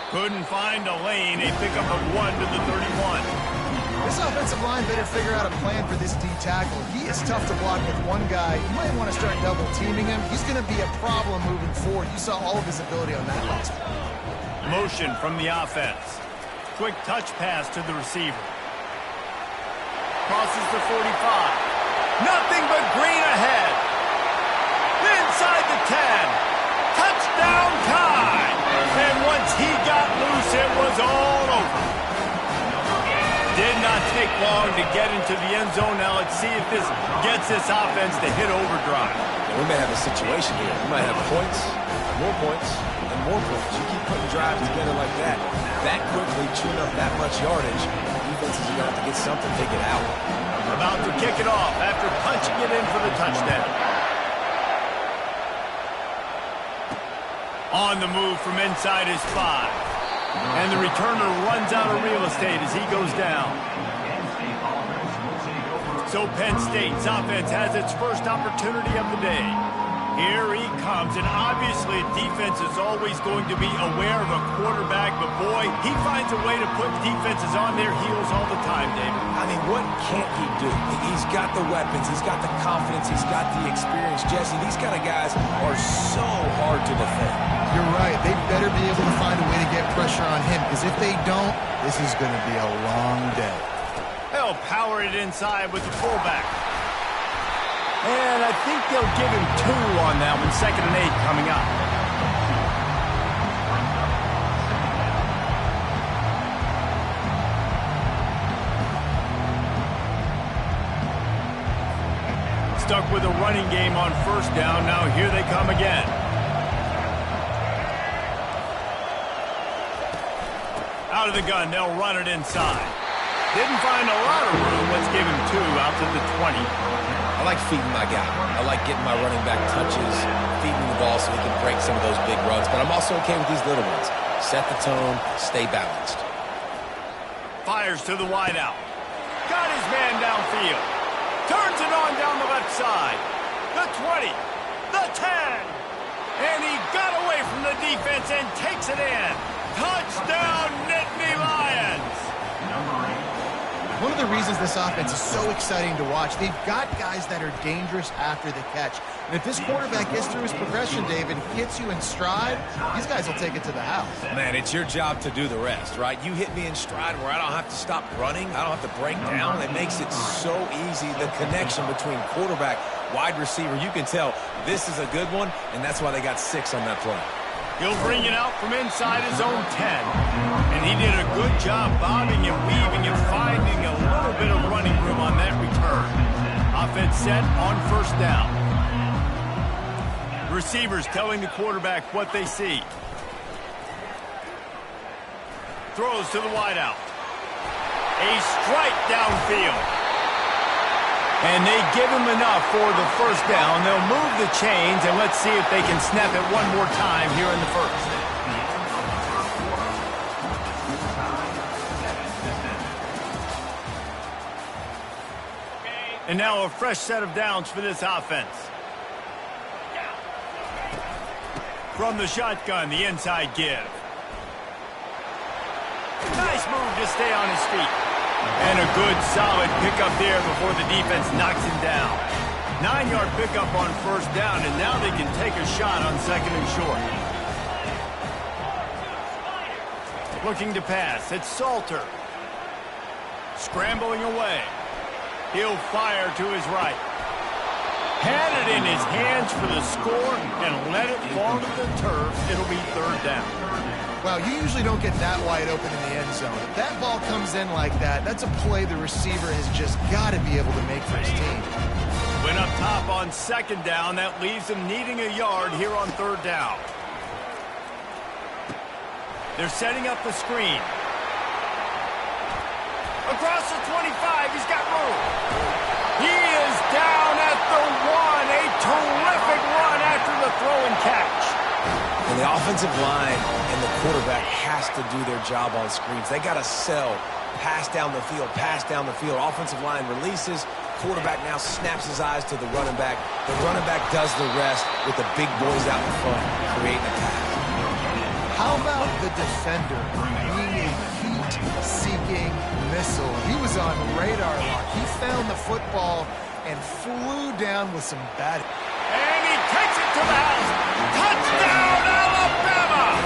Couldn't find a lane. A pickup of 1 to the 31. This offensive line better figure out a plan for this D tackle. He is tough to block with one guy. You might want to start double teaming him. He's going to be a problem moving forward. You saw all of his ability on that last one. Motion from the offense. Quick touch pass to the receiver. Crosses the 45. Nothing but green ahead. Inside the 10. Touchdown time! And once he got loose, it was all over. Did not take long to get into the end zone. Now let's see if this gets this offense to hit overdrive. And we may have a situation here. We might have points, more points, and more points. You keep putting drives together like that quickly, chewing up that much yardage, defenses are going to have to get something figured out. About to kick it off after punching it in for the touchdown. On the move from inside his 5. And the returner runs out of real estate as he goes down. So Penn State's offense has its first opportunity of the day. Here he comes, and obviously defense is always going to be aware of a quarterback, but boy, he finds a way to put defenses on their heels all the time, David. I mean, what can't he do? He's got the weapons, he's got the confidence, he's got the experience. Jesse, these kind of guys are so hard to defend. You're right. They better be able to find a way to get pressure on him, because if they don't, this is going to be a long day. They'll power it inside with the fullback. And I think they'll give him 2 on that one. 2nd and 8 coming up. Stuck with a running game on 1st down. Now here they come again. Out of the gun, they'll run it inside. Didn't find a lot of room. Let's give him 2 out to the 20. I like feeding my guy. I like getting my running back touches, feeding the ball so he can break some of those big runs. But I'm also okay with these little ones. Set the tone, stay balanced. Fires to the wideout. Got his man downfield. Turns it on down the left side. The 20. The 10. And he got away from the defense and takes it in. Touchdown, Nittany Lions! One of the reasons this offense is so exciting to watch, they've got guys that are dangerous after the catch. And if this quarterback gets through his progression, David, hits you in stride, these guys will take it to the house. Man, it's your job to do the rest, right? You hit me in stride where I don't have to stop running. I don't have to break down. It makes it so easy. The connection between quarterback, wide receiver, you can tell this is a good one, and that's why they got 6 on that play. He'll bring it out from inside his own 10. And he did a good job bobbing and weaving and finding a little bit of running room on that return. Offense set on 1st down. Receivers telling the quarterback what they see. Throws to the wideout. A strike downfield. And they give him enough for the 1st down. They'll move the chains, and let's see if they can snap it one more time here in the 1st. And now a fresh set of downs for this offense. From the shotgun, the inside give. Nice move to stay on his feet. And a good, solid pickup there before the defense knocks him down. 9-yard pickup on 1st down, and now they can take a shot on 2nd and short. Looking to pass. It's Salter. Scrambling away. He'll fire to his right. Had it in his hands for the score and let it fall to the turf. It'll be third down. Well, you usually don't get that wide open in the end zone. If that ball comes in like that, that's a play the receiver has just got to be able to make for his team. Went up top on second down. That leaves him needing a yard here on third down. They're setting up the screen. Across the 25, he's got room. He is down at the 1. A terrific run after the throw and catch. And the offensive line and the quarterback has to do their job on screens. They got to sell. Pass down the field, pass down the field. Offensive line releases. Quarterback now snaps his eyes to the running back. The running back does the rest with the big boys out in front, creating a pass. How about the defender being a heat-seeking missile? He was on radar lock. He found the football and flew down with some bad... And he takes it to the house. Touchdown, Alabama!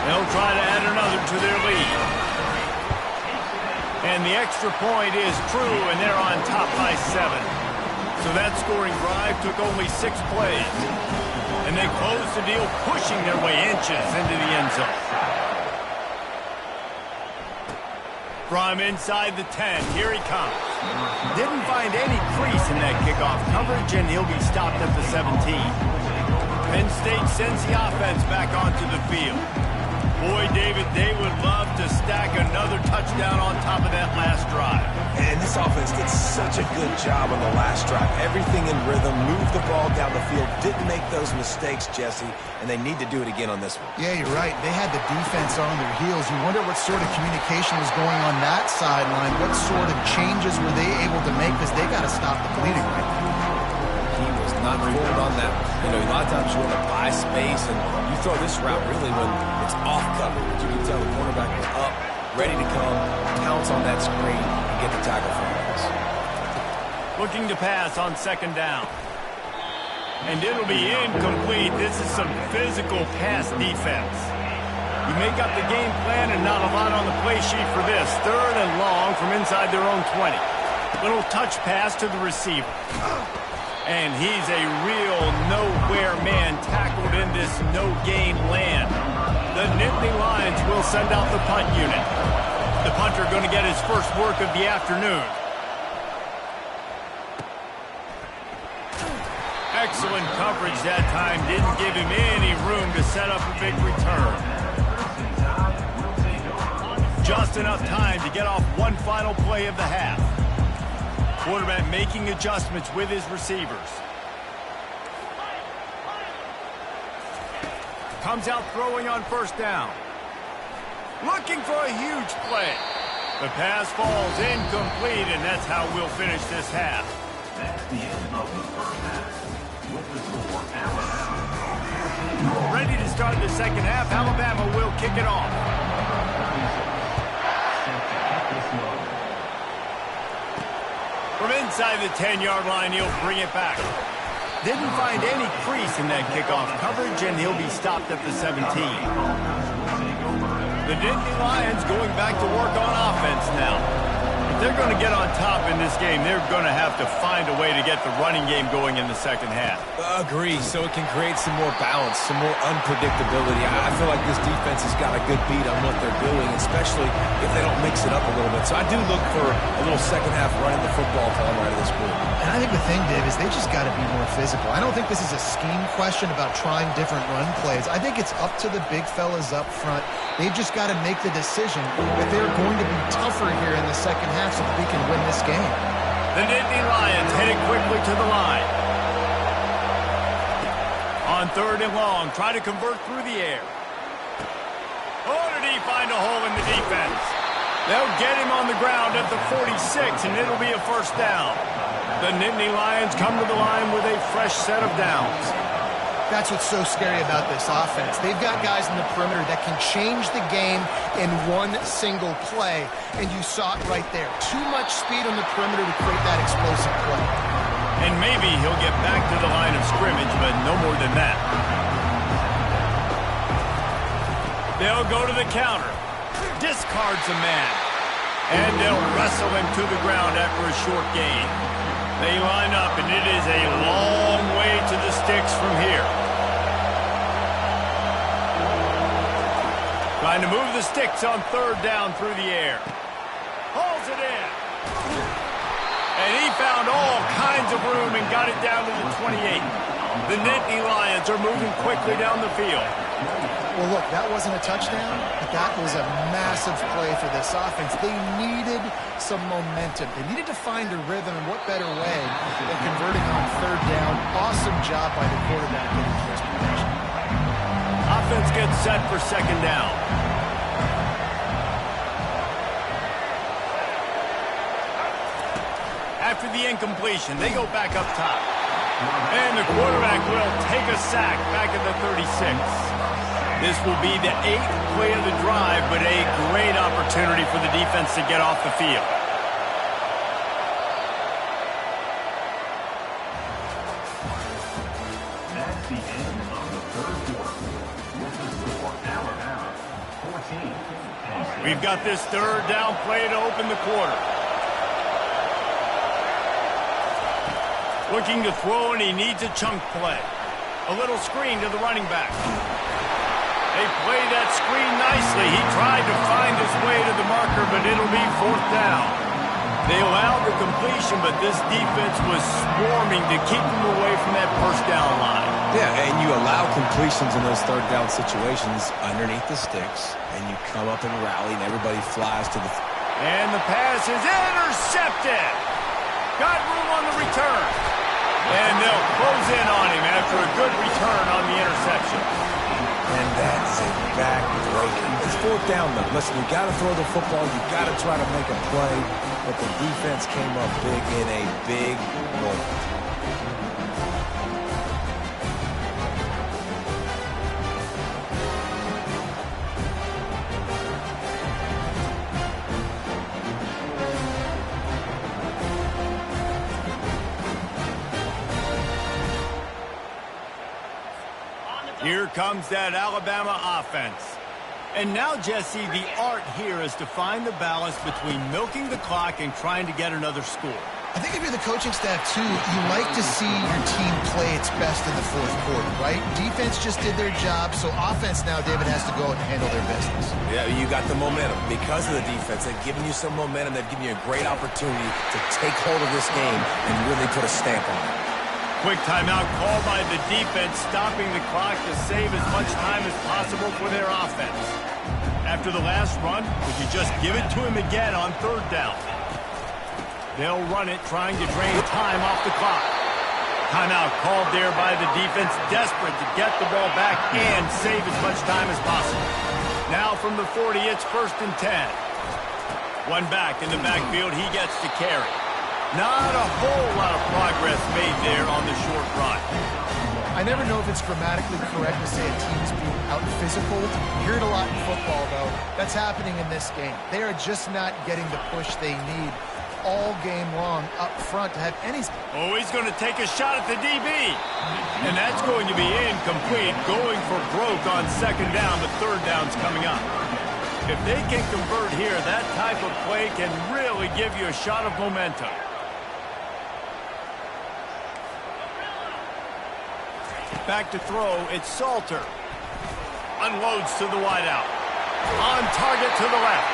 They'll try to add another to their lead. And the extra point is true, and they're on top by 7. So that scoring drive took only 6 plays. And they closed the deal, pushing their way inches into the end zone. From inside the 10, here he comes. Didn't find any crease in that kickoff coverage, and he'll be stopped at the 17. Penn State sends the offense back onto the field. Boy, David, they would love to stack another touchdown on top of that last drive. And this offense did such a good job on the last drive. Everything in rhythm, moved the ball down the field, didn't make those mistakes, Jesse, and they need to do it again on this one. Yeah, you're right. They had the defense on their heels. You wonder what sort of communication was going on that sideline. What sort of changes were they able to make, because they got to stop the bleeding right now. He was not fooled on that. You know, a lot of times you want to buy space, and you throw this route really when it's off coverage. You can tell the cornerback is up, ready to come, pounce on that screen, and get the tackle for us. Looking to pass on second down. And it'll be incomplete. This is some physical pass defense. You make up the game plan and not a lot on the play sheet for this. Third and long from inside their own 20. Little touch pass to the receiver. And he's a real nowhere man tackled in this no-gain land. The Nittany Lions will send out the punt unit. The punter going to get his first work of the afternoon. Excellent coverage that time. Didn't give him any room to set up a big return. Just enough time to get off one final play of the half. Quarterback making adjustments with his receivers. Comes out throwing on first down. Looking for a huge play. The pass falls incomplete, and that's how we'll finish this half. That's the end of the first half. With the score, Alabama. Ready to start the second half. Alabama will kick it off. From inside the 10-yard line, he'll bring it back. Didn't find any crease in that kickoff coverage, and he'll be stopped at the 17. The Nittany Lions going back to work on offense now. If they're going to get on top in this game, they're going to have to find a way to get the running game going in the second half. Agree, so it can create some more balance, some more unpredictability. I feel like this defense has got a good beat on what they're doing, especially if they don't mix it up a little bit. So I do look for a little second half running the football time right of this quarter. And I think the thing, Dave, is they just got to be more physical. I don't think this is a scheme question about trying different run plays. I think it's up to the big fellas up front. They've just got to make the decision that they're going to be tougher here in the second half so that they can win this game. The Nittany Lions heading quickly to the line. On third and long, try to convert through the air. Oh, did he find a hole in the defense? They'll get him on the ground at the 46, and it'll be a first down. The Nittany Lions come to the line with a fresh set of downs. That's what's so scary about this offense. They've got guys in the perimeter that can change the game in one single play, and you saw it right there. Too much speed on the perimeter to create that explosive play. And maybe he'll get back to the line of scrimmage, but no more than that. They'll go to the counter. Discards a man. And they'll wrestle him to the ground after a short gain. They line up, and it is a long way to the sticks from here. Trying to move the sticks on third down through the air. Hauls it in. And he found all kinds of room and got it down to the 28. The Nittany Lions are moving quickly down the field. Well, look, that wasn't a touchdown, but that was a massive play for this offense. They needed some momentum. They needed to find a rhythm, and what better way than converting on third down. Awesome job by the quarterback getting to his protection. Offense gets set for second down. After the incompletion, they go back up top. And the quarterback will take a sack back at the 36. This will be the 8th play of the drive, but a great opportunity for the defense to get off the field. That's the end of the third quarter. With the score, Alabama 14, Tennessee. We've got this third down play to open the quarter. Looking to throw, and he needs a chunk play. A little screen to the running back. They play that screen nicely. He tried to find his way to the marker, but it'll be fourth down. They allowed the completion, but this defense was swarming to keep them away from that first down line. Yeah, and you allow completions in those third down situations underneath the sticks, and you come up and rally, and everybody flies to the... And the pass is intercepted. Got room on the return. And they'll close in on him after a good return on the interception. And that's a back-breaker. It's fourth down, though. Listen, you got to throw the football. You got to try to make a play. But the defense came up big in a big moment. Here comes that Alabama offense. And now, Jesse, the art here is to find the balance between milking the clock and trying to get another score. I think if you're the coaching staff, too, you like to see your team play its best in the fourth quarter, right? Defense just did their job, so offense now, David, has to go out and handle their business. Yeah, you got the momentum. Because of the defense, they've given you some momentum. They've given you a great opportunity to take hold of this game and really put a stamp on it. Quick timeout called by the defense, stopping the clock to save as much time as possible for their offense. After the last run, would you just give it to him again on third down? They'll run it, trying to drain time off the clock. Timeout called there by the defense, desperate to get the ball back and save as much time as possible. Now from the 40, it's 1st and 10. One back in the backfield, he gets to carry. Not a whole lot of progress made there on the short run. I never know if it's grammatically correct to say a team's being out-physical. You hear it a lot in football, though. That's happening in this game. They are just not getting the push they need all game long up front to have any... Oh, he's going to take a shot at the DB. And that's going to be incomplete, going for broke on second down, but third down's coming up. If they can convert here, that type of play can really give you a shot of momentum. Back to throw, it's Salter. Unloads to the wideout. On target to the left.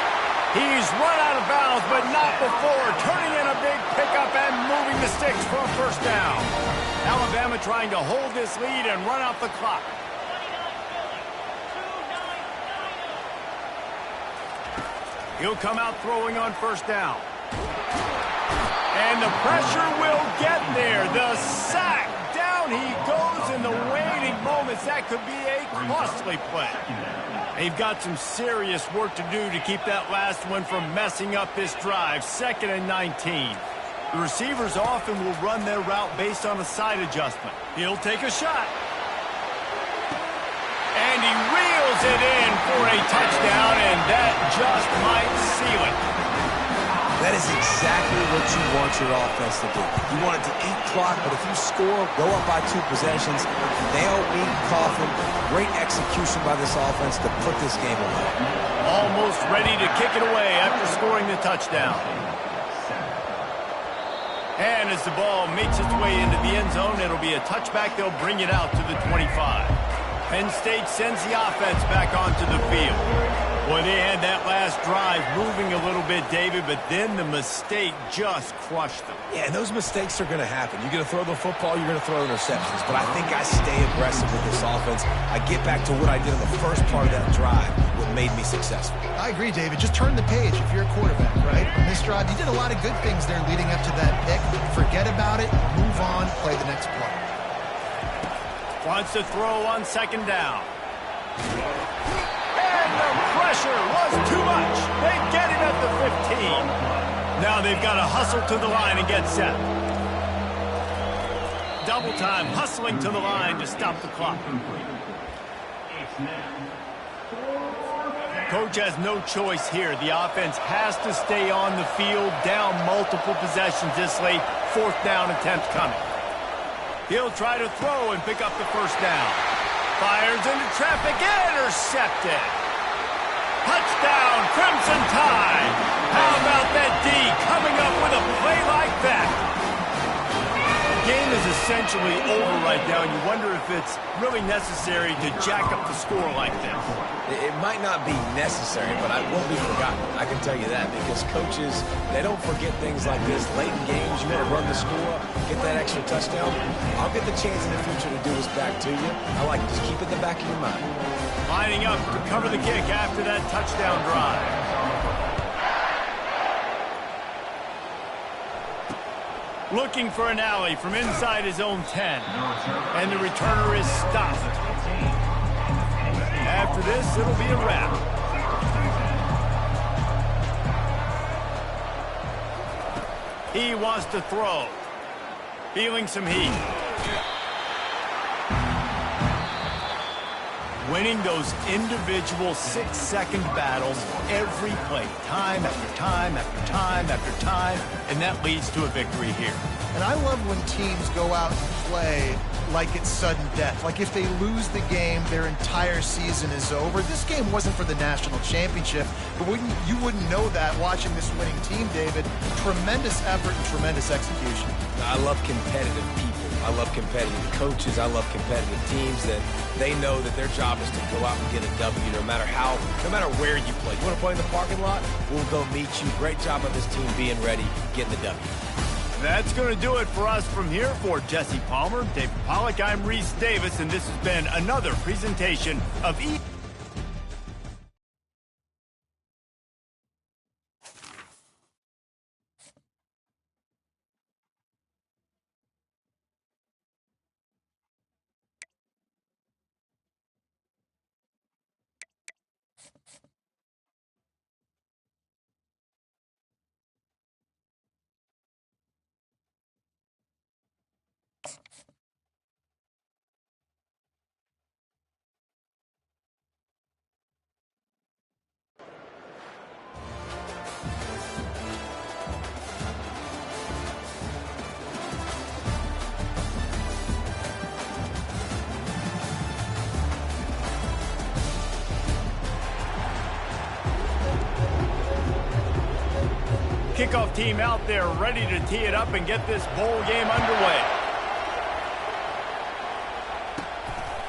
He's run out of bounds, but not before. Turning in a big pickup and moving the sticks for a first down. Alabama trying to hold this lead and run out the clock. He'll come out throwing on first down. And the pressure will get there. The sack. Down he goes in the waning moments. That could be a costly play. They've got some serious work to do to keep that last one from messing up this drive. 2nd and 19. The receivers often will run their route based on a side adjustment. He'll take a shot. And he reels it in for a touchdown, and that just might seal it. That is exactly what you want your offense to do. You want it to eat clock, but if you score, go up by 2 possessions, nail, meet, coffin. Great execution by this offense to put this game away. Almost ready to kick it away after scoring the touchdown. And as the ball makes its way into the end zone, it'll be a touchback. They'll bring it out to the 25. Penn State sends the offense back onto the field. Boy, they had that last drive moving a little bit, David, but then the mistake just crushed them. Yeah, and those mistakes are going to happen. You're going to throw the football, you're going to throw interceptions. But I think I stay aggressive with this offense. I get back to what I did in the first part of that drive, what made me successful. I agree, David. Just turn the page if you're a quarterback, right? On this drive, you did a lot of good things there leading up to that pick. Forget about it, move on, play the next play. Wants to throw on second down. And the pressure was too much. They get him at the 15. Now they've got to hustle to the line and get set. Double time, hustling to the line to stop the clock. Coach has no choice here. The offense has to stay on the field, down multiple possessions this late. Fourth down attempt coming. He'll try to throw and pick up the first down. Fires into traffic, intercepted. Touchdown, Crimson Tide. How about that D coming up with a play like that? The game is essentially over right now, and you wonder if it's really necessary to jack up the score like this. It might not be necessary, but it won't be forgotten. I can tell you that, because coaches, they don't forget things like this. Late in games, you want to run the score, get that extra touchdown. I'll get the chance in the future to do this back to you. I like to just keep it in the back of your mind. Lining up to cover the kick after that touchdown drive. Looking for an alley from inside his own 10. And the returner is stopped. After this, it'll be a wrap. He wants to throw. Feeling some heat. Winning those individual 6-second battles every play, time after time after time after time, and that leads to a victory here. And I love when teams go out and play like it's sudden death. Like if they lose the game, their entire season is over. This game wasn't for the national championship, but you wouldn't know that watching this winning team, David. Tremendous effort and tremendous execution. I love competitive people. I love competitive coaches. I love competitive teams that they know that their job is to go out and get a W no matter where you play. You want to play in the parking lot? We'll go meet you. Great job of this team being ready, getting the W. That's going to do it for us from here. For Jesse Palmer, David Pollack, I'm Reese Davis, and this has been another presentation of kickoff team out there ready to tee it up and get this bowl game underway.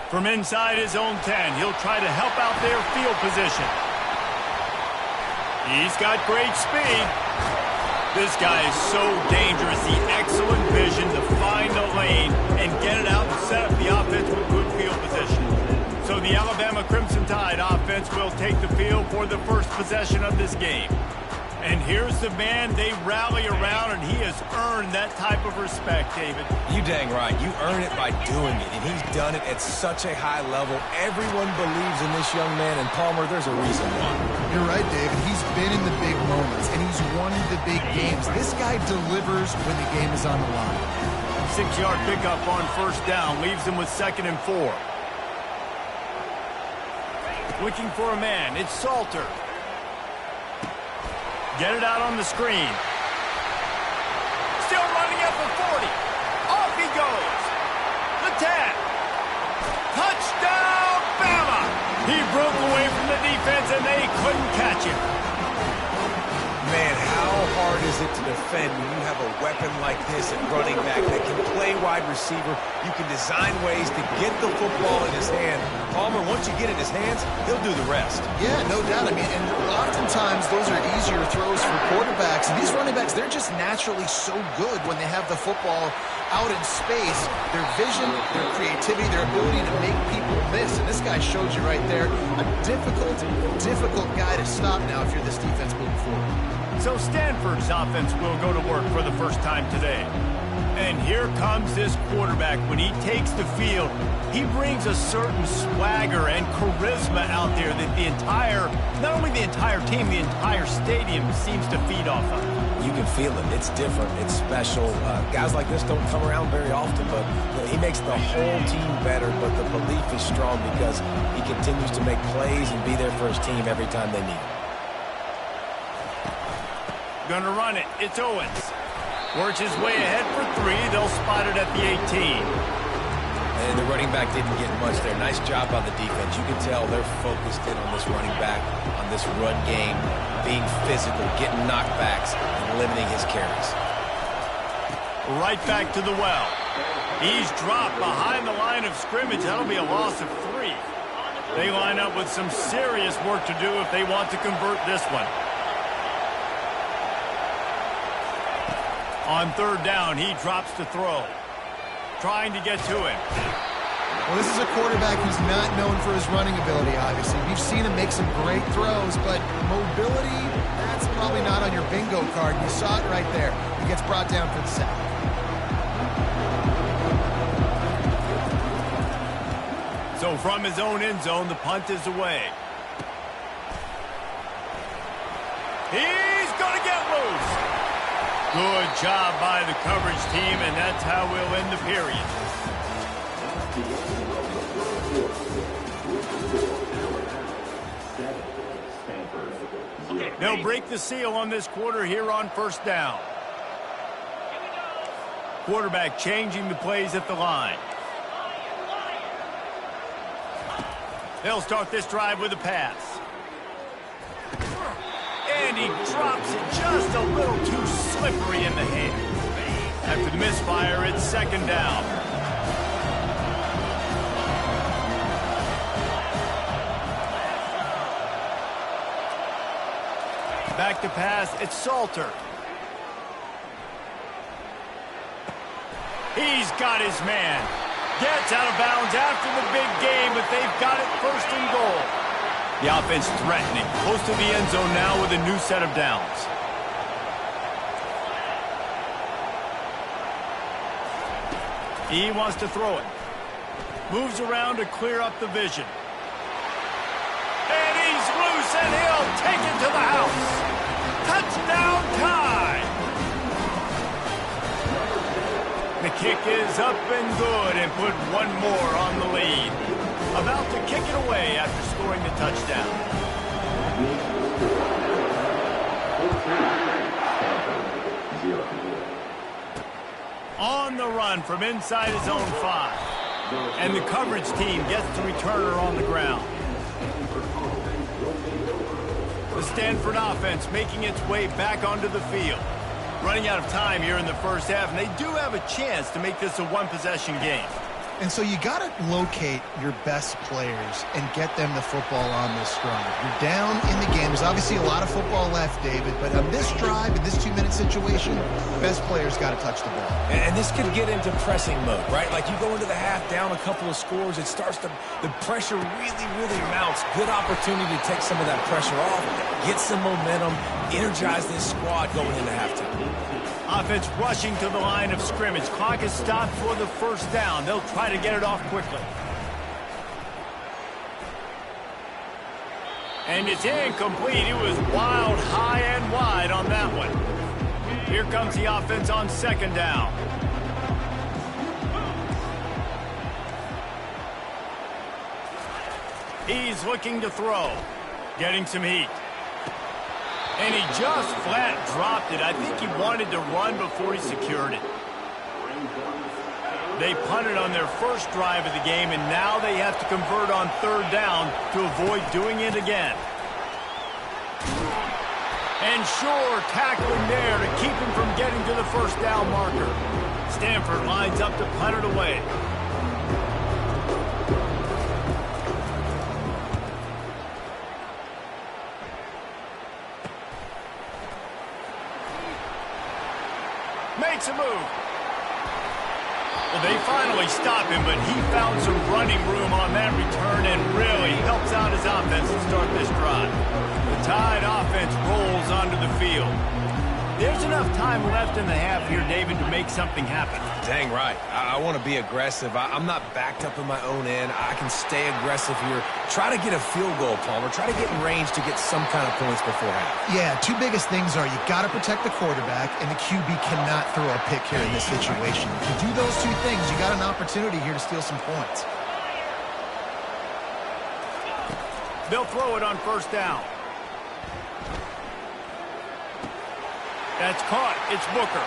From inside his own 10, he'll try to help out their field position. He's got great speed. This guy is so dangerous. The excellent vision to find a lane and get it out and set up the offense with good field position. So the Alabama Crimson Tide offense will take the field for the first possession of this game. And here's the man they rally around, and he has earned that type of respect, David. You dang right. You earn it by doing it, and he's done it at such a high level. Everyone believes in this young man, and Palmer, there's a reason why. You're right, David. He's been in the big moments, and he's won the big games. This guy delivers when the game is on the line. 6-yard pickup on first down leaves him with 2nd and 4. Looking for a man. It's Salter. Get it out on the screen. Still running at the 40. Off he goes. The 10. Touchdown, Bama. He broke away from the defense defense, and they couldn't catch him. Man, how hard is it to defend when you have a weapon like this at running back that can play wide receiver? You can design ways to get the football in his hand. Palmer, once you get it in his hands, he'll do the rest. Yeah, no doubt. I mean, and oftentimes those are easier throws for quarterbacks. And these running backs, they're just naturally so good when they have the football out in space. Their vision, their creativity, their ability to make people miss. And this guy showed you right there, a difficult guy to stop now if you're this defense moving forward. So Stanford's offense will go to work for the first time today. And here comes this quarterback. When he takes the field, he brings a certain swagger and charisma out there that not only the entire team, the entire stadium seems to feed off of. You can feel it. It's different. It's special. Guys like this don't come around very often, but he makes the whole team better, but the belief is strong because he continues to make plays and be there for his team every time they need him. Gonna run it. It's Owens. Works his way ahead for 3. They'll spot it at the 18. And the running back didn't get much there. Nice job by the defense. You can tell they're focused in on this running back, on this run game, being physical, getting knockbacks, and limiting his carries. Right back to the well. He's dropped behind the line of scrimmage. That'll be a loss of 3. They line up with some serious work to do if they want to convert this one. On 3rd down, he drops to throw. Trying to get to him. Well, this is a quarterback who's not known for his running ability, obviously. We've seen him make some great throws, but mobility, that's probably not on your bingo card. You saw it right there. He gets brought down for the sack. So from his own end zone, the punt is away. He's going to get loose. Good job by the coverage team, and that's how we'll end the period. They'll break the seal on this quarter here on 1st down. Quarterback changing the plays at the line. They'll start this drive with a pass. And he drops it just a little too slippery in the hand. After the misfire, it's 2nd down. Back to pass, it's Salter. He's got his man. Gets out of bounds after the big game, but they've got it 1st and goal. The offense threatening, close to the end zone now with a new set of downs. He wants to throw it. Moves around to clear up the vision. And he's loose, and he'll take it to the house. Touchdown time! The kick is up and good and put one more on the lead. About to kick it away after scoring the touchdown. On the run from inside his own 5. And the coverage team gets the returner on the ground. The Stanford offense making its way back onto the field. Running out of time here in the 1st half, and they do have a chance to make this a one-possession game. And so you got to locate your best players and get them the football on this drive. You're down in the game. There's obviously a lot of football left, David, but on this drive, in this 2-minute situation, best players got to touch the ball. And this could get into pressing mode, right? Like you go into the half down a couple of scores, it starts to, the pressure really mounts. Good opportunity to take some of that pressure off, get some momentum, energize this squad going into halftime. Offense rushing to the line of scrimmage. Clock is stopped for the 1st down. They'll try to get it off quickly. And it's incomplete. It was wild, high and wide on that one. Here comes the offense on 2nd down. He's looking to throw. Getting some heat. And he just flat dropped it. I think he wanted to run before he secured it. They punted on their 1st drive of the game, and now they have to convert on 3rd down to avoid doing it again. And sure, tackling there to keep him from getting to the first down marker. Stanford lines up to punt it away. Makes a move. Well, they finally stop him, but he found some running room on that return and really helps out his offense to start this drive. The Tide offense rolls onto the field. There's enough time left in the half here, David, to make something happen. Dang right. I want to be aggressive. I'm not backed up in my own end. I can stay aggressive here. Try to get a field goal, Palmer. Try to get in range to get some kind of points before half. Yeah, two biggest things are you got to protect the quarterback, and the QB cannot throw a pick here in this situation. If you do those two things, you got an opportunity here to steal some points. They'll throw it on first down. That's caught. It's Booker.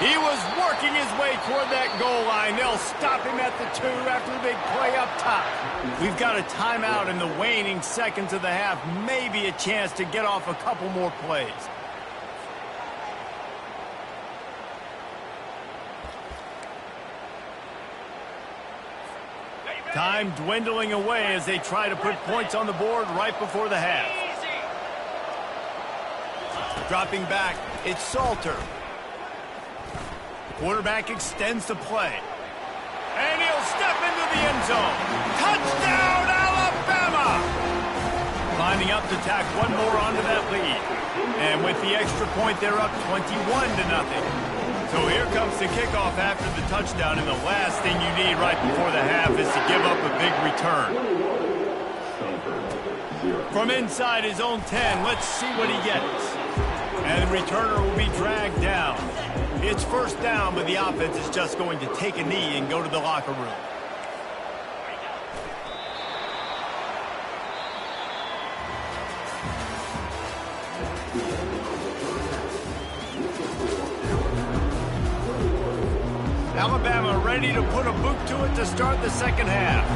He was working his way toward that goal line. They'll stop him at the 2 after the big play up top. We've got a timeout in the waning seconds of the half. Maybe a chance to get off a couple more plays. Time dwindling away as they try to put points on the board right before the half. Dropping back, it's Salter. Quarterback extends the play. And he'll step into the end zone. Touchdown, Alabama! Lining up to tack one more onto that lead. And with the extra point, they're up 21-0. So here comes the kickoff after the touchdown, and the last thing you need right before the half is to give up a big return. From inside his own 10, let's see what he gets. And the returner will be dragged down. It's first down, but the offense is just going to take a knee and go to the locker room. Alabama ready to put a boot to it to start the second half.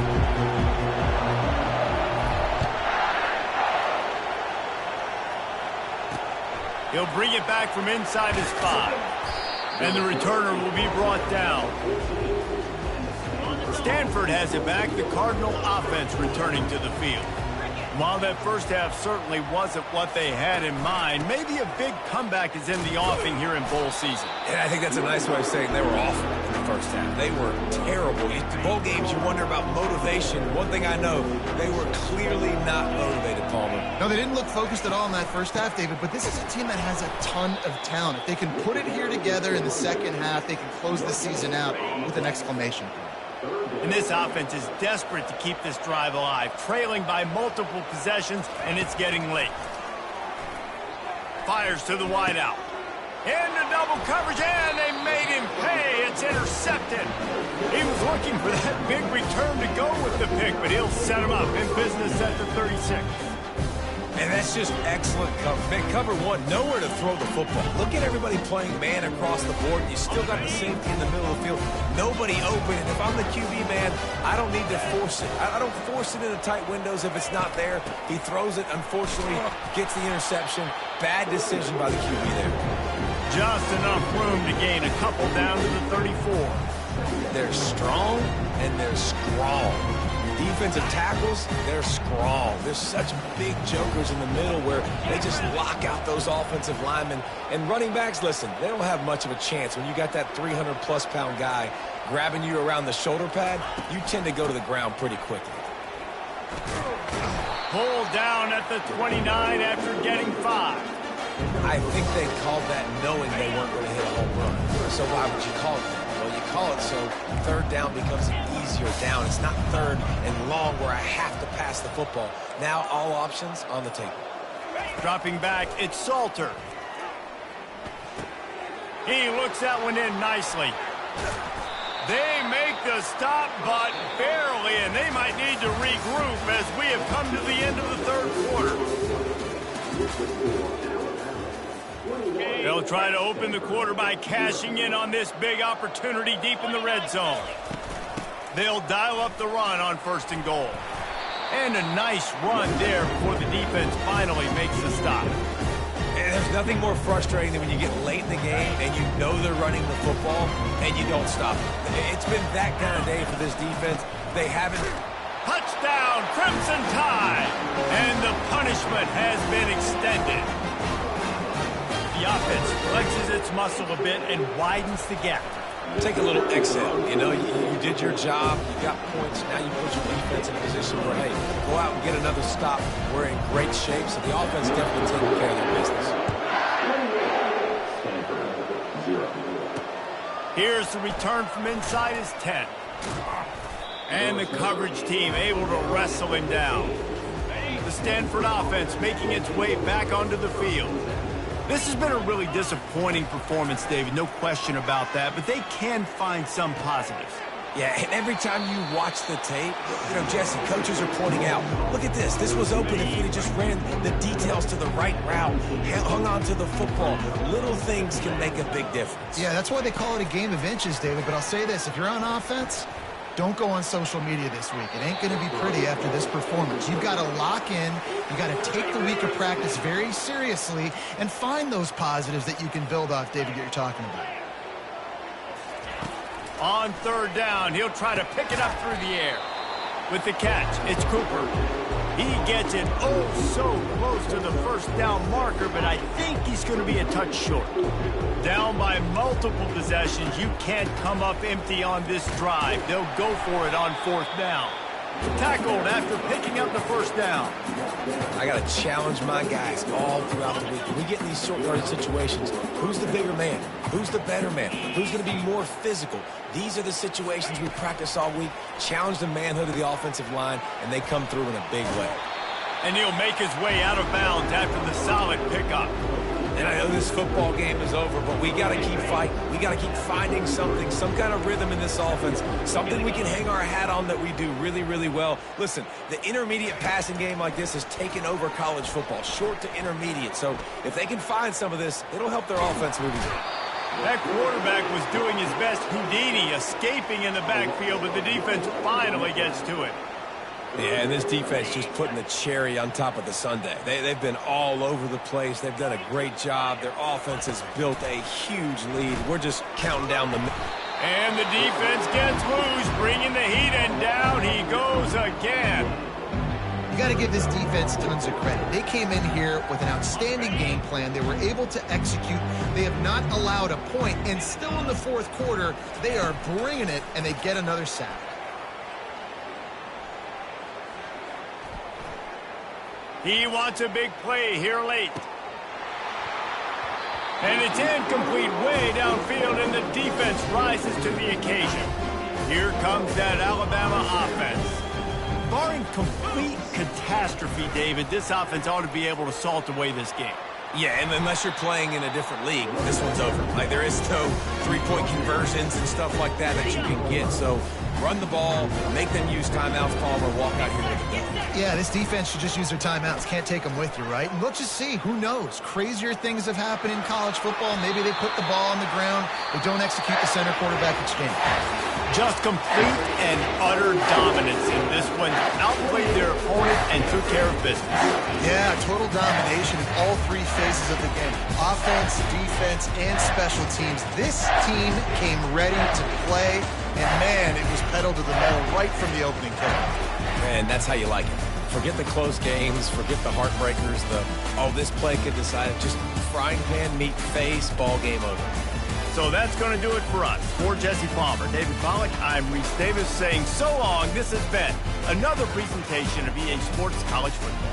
He'll bring it back from inside his 5. And the returner will be brought down. Stanford has it back. The Cardinal offense returning to the field. While that first half certainly wasn't what they had in mind, maybe a big comeback is in the offing here in bowl season. Yeah, I think that's a nice way of saying they were awful in the first half. They were terrible. Bowl games, you wonder about motivation. One thing I know, they were clearly not motivated, Palmer. No, they didn't look focused at all in that first half, David, but this is a team that has a ton of talent. If they can put it here together in the second half, they can close the season out with an exclamation point. And this offense is desperate to keep this drive alive, trailing by multiple possessions, and it's getting late. Fires to the wideout. Into double coverage, and they made him pay. It's intercepted. He was looking for that big return to go with the pick, but he'll set him up in business at the 36. And that's just excellent cover. Man, cover one, nowhere to throw the football. Look at everybody playing man across the board. You still got the safety in the middle of the field. Nobody open. And if I'm the QB, man, I don't need to force it. I don't force it into tight windows if it's not there. He throws it, unfortunately, gets the interception. Bad decision by the QB there. Just enough room to gain a couple down to the 34. They're strong and they're strong. Defensive tackles, they're strong. There's such big jokers in the middle where they just lock out those offensive linemen. And running backs, listen, they don't have much of a chance. When you got that 300-plus pound guy grabbing you around the shoulder pad, you tend to go to the ground pretty quickly. Pulled down at the 29 after getting 5. I think they called that knowing they weren't going to hit a home run. So why would you call it that? Well, you call it so third down becomes an easier down. It's not third and long where I have to pass the football. Now all options on the table. Dropping back, it's Salter. He looks that one in nicely. They make the stop, but barely, and they might need to regroup as we have come to the end of the third quarter. They'll try to open the quarter by cashing in on this big opportunity deep in the red zone. They'll dial up the run on 1st and goal. And a nice run there before the defense finally makes the stop. And there's nothing more frustrating than when you get late in the game and you know they're running the football and you don't stop it. It's been that kind of day for this defense. They haven't. Touchdown, Crimson Tide! And the punishment has been extended. The offense flexes its muscle a bit and widens the gap. Take a little exhale. You know, you did your job. You got points. Now you put your defense in a position where, hey, go out and get another stop. We're in great shape, so the offense definitely taking care of their business. Here's the return from inside his 10. And the coverage team able to wrestle him down. The Stanford offense making its way back onto the field. This has been a really disappointing performance, David, no question about that, but they can find some positives. Yeah, and every time you watch the tape, you know, Jesse, coaches are pointing out, look at this. This was open if we had just ran the details to the right route, hung on to the football. Little things can make a big difference. Yeah, that's why they call it a game of inches, David, but I'll say this. If you're on offense, don't go on social media this week. It ain't going to be pretty after this performance. You've got to lock in. You've got to take the week of practice very seriously and find those positives that you can build off, David, that you're talking about. On third down, he'll try to pick it up through the air. With the catch, it's Cooper. He gets it so close to the first down marker, but I think he's going to be a touch short. Down by multiple possessions, you can't come up empty on this drive. They'll go for it on fourth down. Tackled after picking up the first down. I got to challenge my guys all throughout the week. When we get in these short yardage situations, who's the bigger man? Who's the better man? Who's going to be more physical? These are the situations we practice all week. Challenge the manhood of the offensive line, and they come through in a big way. And he'll make his way out of bounds after the solid pickup. And I know this football game is over, but we got to keep fighting. We got to keep finding something, some kind of rhythm in this offense, something we can hang our hat on that we do really, really well. Listen, the intermediate passing game like this has taken over college football, short to intermediate. So if they can find some of this, it'll help their offense moving forward. That quarterback was doing his best Houdini, escaping in the backfield, but the defense finally gets to it. Yeah, and this defense just putting the cherry on top of the sundae. They've been all over the place. They've done a great job. Their offense has built a huge lead. We're just counting down the... And the defense gets loose, bringing the heat, and down he goes again. You got to give this defense tons of credit. They came in here with an outstanding game plan. They were able to execute. They have not allowed a point, and still in the fourth quarter, they are bringing it, and they get another sack. He wants a big play here late. And it's incomplete way downfield, and the defense rises to the occasion. Here comes that Alabama offense. Barring complete catastrophe, David, this offense ought to be able to salt away this game. Yeah, and unless you're playing in a different league, this one's over. Like, there is no three-point conversions and stuff like that that you can get. So run the ball, make them use timeouts, Palmer, walk out here with a go. Yeah, this defense should just use their timeouts. Can't take them with you, right? And let's just see. Who knows? Crazier things have happened in college football. Maybe they put the ball on the ground. They don't execute the center quarterback exchange. Just complete and utter dominance in this one. Outplayed their opponent and took care of business. Yeah, total domination in all three phases of the game. Offense, defense, and special teams. This team came ready to play, and man, it was pedal to the metal right from the opening kick. And that's how you like it. Forget the close games, forget the heartbreakers, this play could decide it. Just frying pan, meat face, ball game over. So that's going to do it for us. For Jesse Palmer, David Pollack, I'm Reese Davis saying so long. This has been another presentation of EA Sports College Football.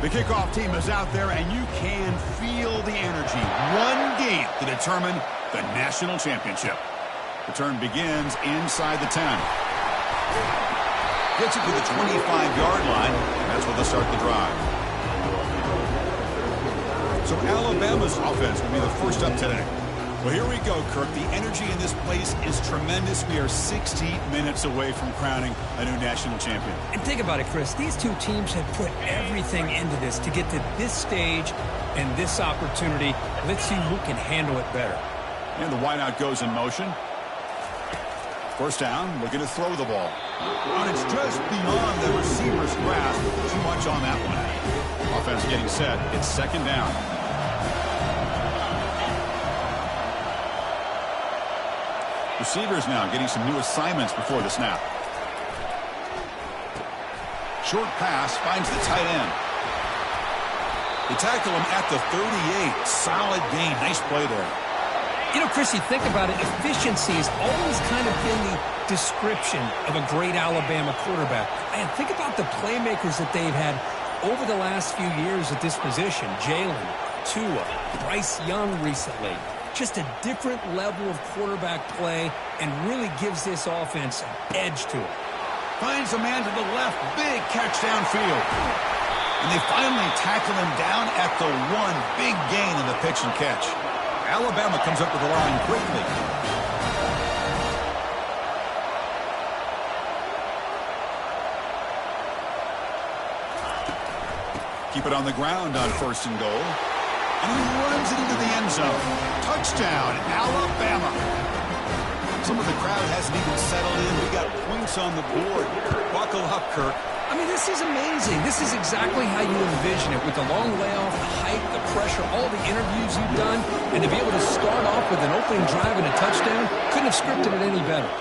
The kickoff team is out there, and you can feel the energy. One game to determine the national championship. The turn begins inside the 10. Gets it to the 25-yard line. That's where they'll start the drive. So Alabama's offense will be the first up today. Well, here we go, Kirk. The energy in this place is tremendous. We are 60 minutes away from crowning a new national champion. And think about it, Chris. These two teams have put everything into this to get to this stage and this opportunity. Let's see who can handle it better. And the wideout goes in motion. First down, looking to throw the ball. And it's just beyond the receiver's grasp. Too much on that one. Offense getting set. It's second down. Receivers now getting some new assignments before the snap. Short pass finds the tight end. They tackle him at the 38. Solid gain. Nice play there. You know, Chris, you think about it, efficiency has always kind of been the description of a great Alabama quarterback. Man, think about the playmakers that they've had over the last few years at this position. Jalen, Tua, Bryce Young recently. Just a different level of quarterback play and really gives this offense an edge to it. Finds a man to the left. Big catch downfield. And they finally tackle him down at the 1. Big gain in the pitch and catch. Alabama comes up to the line quickly. Keep it on the ground on first and goal. And he runs it into the end zone. Touchdown, Alabama. Some of the crowd hasn't even settled in. We got points on the board. Buckle up, Kirk. I mean, this is amazing. This is exactly how you envision it, with the long layoff, the height, the pressure, all the interviews you've done, and to be able to start off with an opening drive and a touchdown, couldn't have scripted it any better.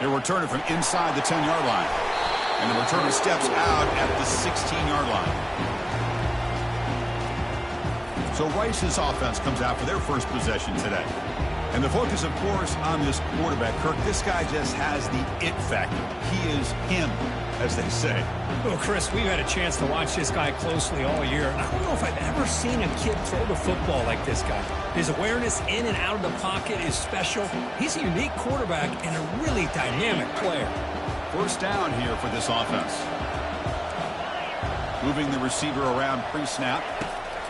They return it from inside the 10-yard line. And the returner steps out at the 16-yard line. So Rice's offense comes out for their first possession today. And the focus, of course, on this quarterback, Kirk. This guy just has the it factor. He is him, as they say. Well, Chris, we've had a chance to watch this guy closely all year. And I don't know if I've ever seen a kid throw the football like this guy. His awareness in and out of the pocket is special. He's a unique quarterback and a really dynamic player. First down here for this offense. Moving the receiver around pre-snap.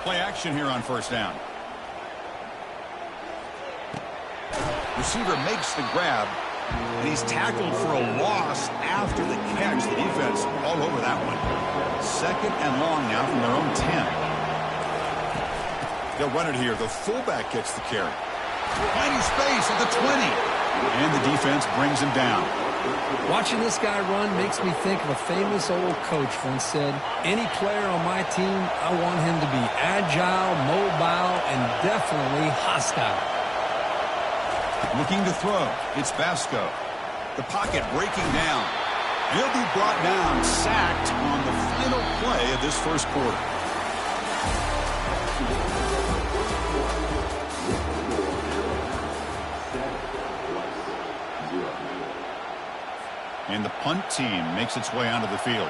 Play action here on first down. Receiver makes the grab, and he's tackled for a loss after the catch. The defense all over that one. Second and long now from their own 10. They'll run it here. The fullback gets the carry. Finding space at the 20. And the defense brings him down. Watching this guy run makes me think of a famous old coach once said, any player on my team, I want him to be agile, mobile, and definitely hostile. Looking to throw. It's Basco. The pocket breaking down. And he'll be brought down, sacked on the final play of this first quarter. And the punt team makes its way onto the field.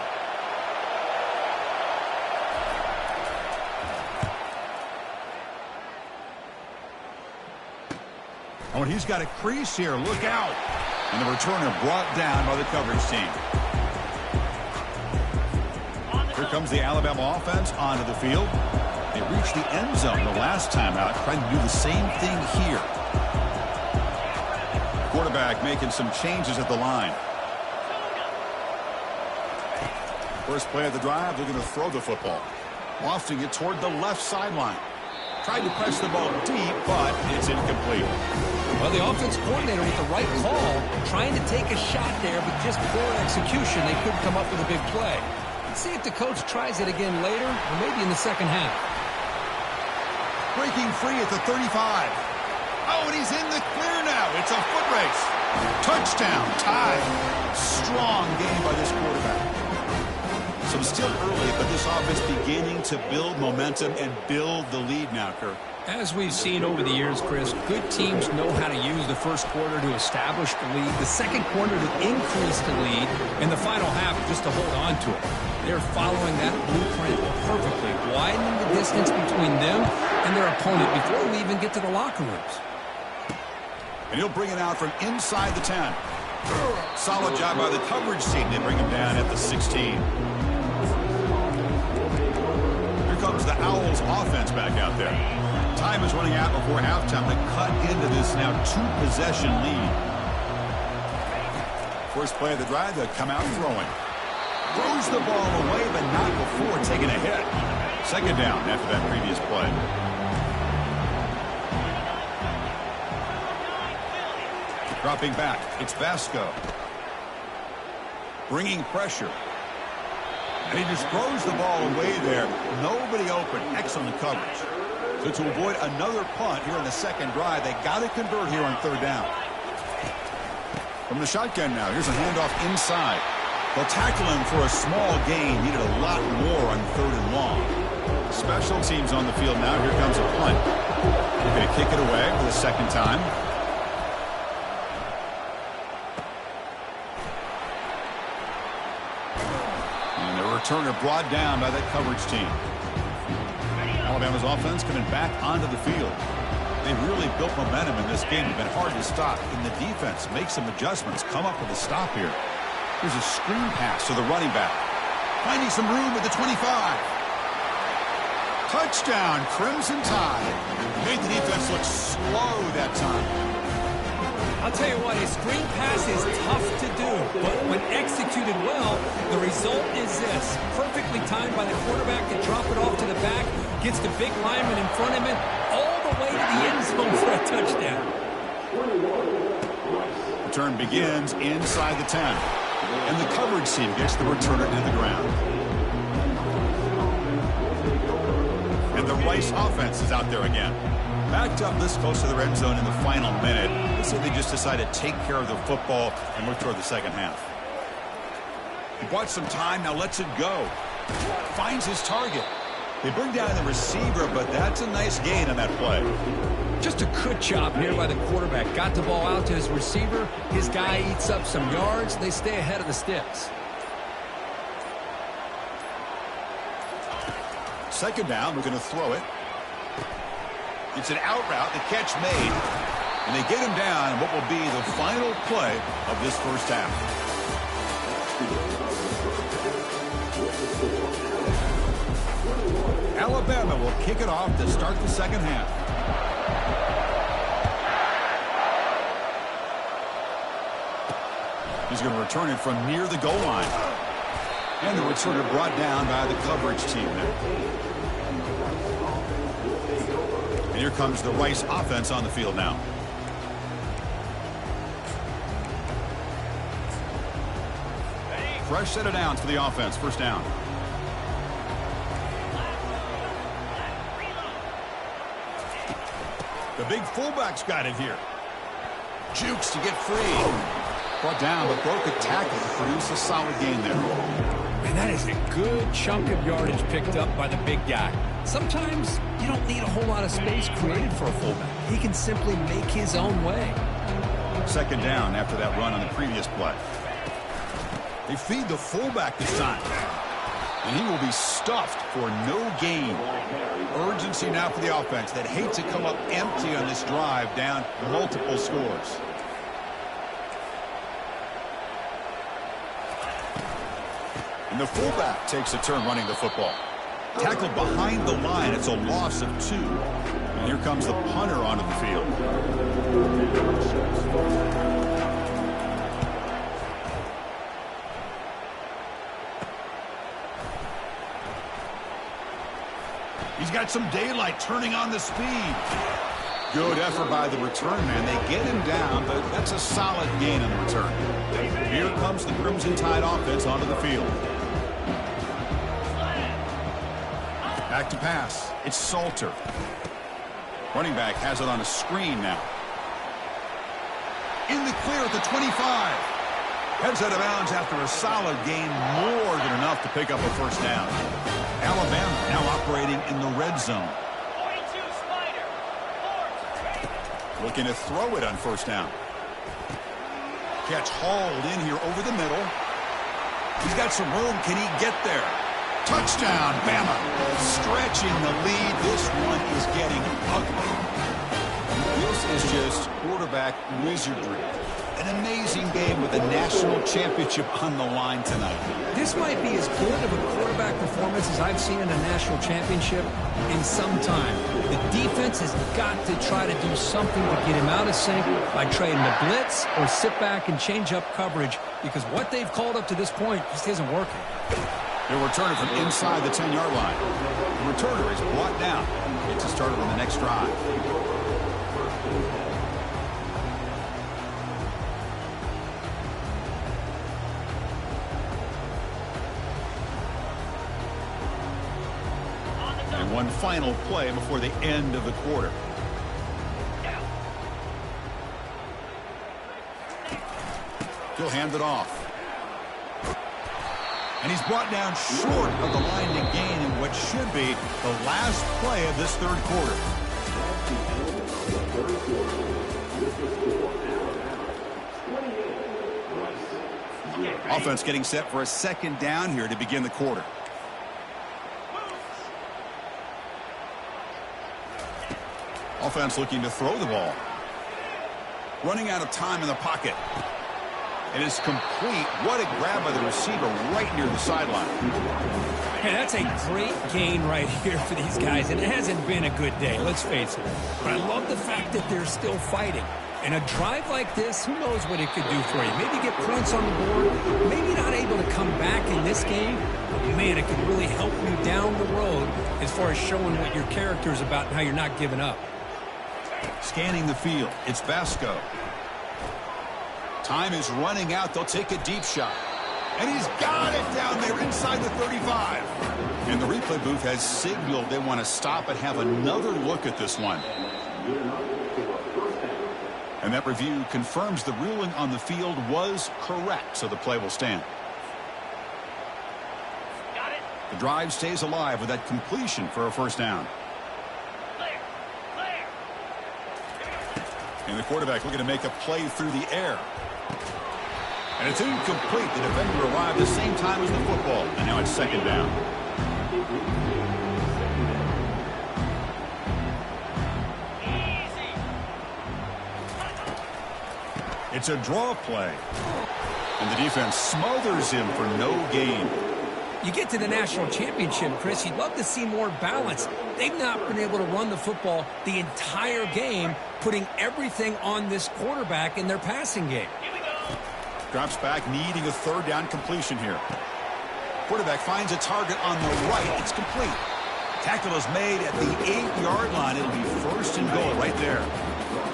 Oh, and he's got a crease here. Look out. And the returner brought down by the coverage team. Here comes the Alabama offense onto the field. They reached the end zone the last time out, trying to do the same thing here. Quarterback making some changes at the line. First play of the drive, they're going to throw the football. Lofting it toward the left sideline. Tried to press the ball deep, but it's incomplete. Well, the offense coordinator with the right call, trying to take a shot there, but just poor execution. They couldn't come up with a big play. Let's see if the coach tries it again later, or maybe in the second half. Breaking free at the 35. Oh, and he's in the clear now. It's a foot race. Touchdown, tie. Strong game by this quarterback. So still early, but this offense beginning to build momentum and build the lead now, Kirk. As we've seen over the years, Chris, good teams know how to use the first quarter to establish the lead, the second quarter to increase the lead, and the final half just to hold on to it. They're following that blueprint perfectly, widening the distance between them and their opponent before we even get to the locker rooms. And he'll bring it out from inside the 10. Solid job by the coverage team. They bring him down at the 16. Here comes the Owls offense back out there. Time is running out before halftime to cut into this now 2-possession lead. First play of the drive, they'll come out throwing. Throws the ball away, but not before taking a hit. Second down after that previous play. Dropping back, it's Vasco. Bringing pressure. And he just throws the ball away there. Nobody open. Excellent coverage. So to avoid another punt here in the second drive, they got to convert here on third down. From the shotgun now, here's a handoff inside. They'll tackle him for a small gain. Needed a lot more on third and long. Special teams on the field now. Here comes a punt. They're going to kick it away for the second time. And the returner brought down by that coverage team. Alabama's offense coming back onto the field. They've really built momentum in this game. It's been hard to stop. And the defense make some adjustments. Come up with a stop here. Here's a screen pass to the running back. Finding some room at the 25. Touchdown, Crimson Tide. Made the defense look slow that time. I'll tell you what, a screen pass is tough to do, but when executed well, the result is this. Perfectly timed by the quarterback to drop it off to the back, gets the big lineman in front of him, all the way to the end zone for a touchdown. Return begins inside the 10. And the coverage team gets the returner to the ground. And the Rice offense is out there again. Backed up this close to the red zone in the final minute. Let's say they just decided to take care of the football and look toward the second half. He bought some time, now lets it go. Finds his target. They bring down the receiver, but that's a nice gain on that play. Just a good job here by the quarterback. Got the ball out to his receiver. His guy eats up some yards. They stay ahead of the sticks. Second down, we're going to throw it. It's an out route, the catch made. And they get him down in what will be the final play of this first half. Alabama will kick it off to start the second half. He's going to return it from near the goal line. And the returner brought down by the coverage team there. And here comes the Rice offense on the field now. Fresh set of downs for the offense. First down. The big fullback's got it here. Jukes to get free. Brought down, but broke a tackle to produce a solid gain there. And that is a good chunk of yardage picked up by the big guy. Sometimes you don't need a whole lot of space created for a fullback. He can simply make his own way. Second down after that run on the previous play. They feed the fullback this time. And he will be stuffed for no gain. Urgency now for the offense that hates to come up empty on this drive down multiple scores. And the fullback takes a turn running the football. Tackled behind the line. It's a loss of 2. And here comes the punter onto the field. He's got some daylight turning on the speed. Good effort by the return man. They get him down, but that's a solid gain on the return. Here comes the Crimson Tide offense onto the field. Back to pass. It's Salter. Running back has it on a screen now. In the clear at the 25. Heads out of bounds after a solid gain, more than enough to pick up a first down. Alabama now operating in the red zone. Looking to throw it on first down. Catch hauled in here over the middle. He's got some room. Can he get there? Touchdown, Bama. Stretching the lead. This one is getting ugly. This is just quarterback wizardry. An amazing game with a national championship on the line tonight. This might be as good of a quarterback performance as I've seen in a national championship in some time. The defense has got to try to do something to get him out of sync by trading the blitz or sit back and change up coverage, because what they've called up to this point just isn't working. They're returning from inside the 10-yard line. The returner is brought down. It's started on the next drive. And one final play before the end of the quarter. He'll hand it off. And he's brought down short of the line to gain in what should be the last play of this third quarter. Offense getting set for a second down here to begin the quarter. Offense looking to throw the ball. Running out of time in the pocket. It is complete. What a grab by the receiver right near the sideline. Hey, that's a great gain right here for these guys, and it hasn't been a good day, let's face it. But I love the fact that they're still fighting. And a drive like this, who knows what it could do for you. Maybe get points on the board, maybe not able to come back in this game, but man, it could really help you down the road as far as showing what your character is about and how you're not giving up. Scanning the field, it's Vasco. Time is running out. They'll take a deep shot. And he's got it down there inside the 35. And the replay booth has signaled they want to stop and have another look at this one. And that review confirms the ruling on the field was correct, so the play will stand. The drive stays alive with that completion for a first down. And the quarterback looking to make a play through the air. And it's incomplete. The defender arrived the same time as the football. And now it's second down. It's a draw play. And the defense smothers him for no gain. You get to the national championship, Chris, you'd love to see more balance. They've not been able to run the football the entire game, putting everything on this quarterback in their passing game. Drops back, needing a third down completion here. Quarterback finds a target on the right. It's complete. Tackle is made at the 8-yard line. It'll be first and goal right there.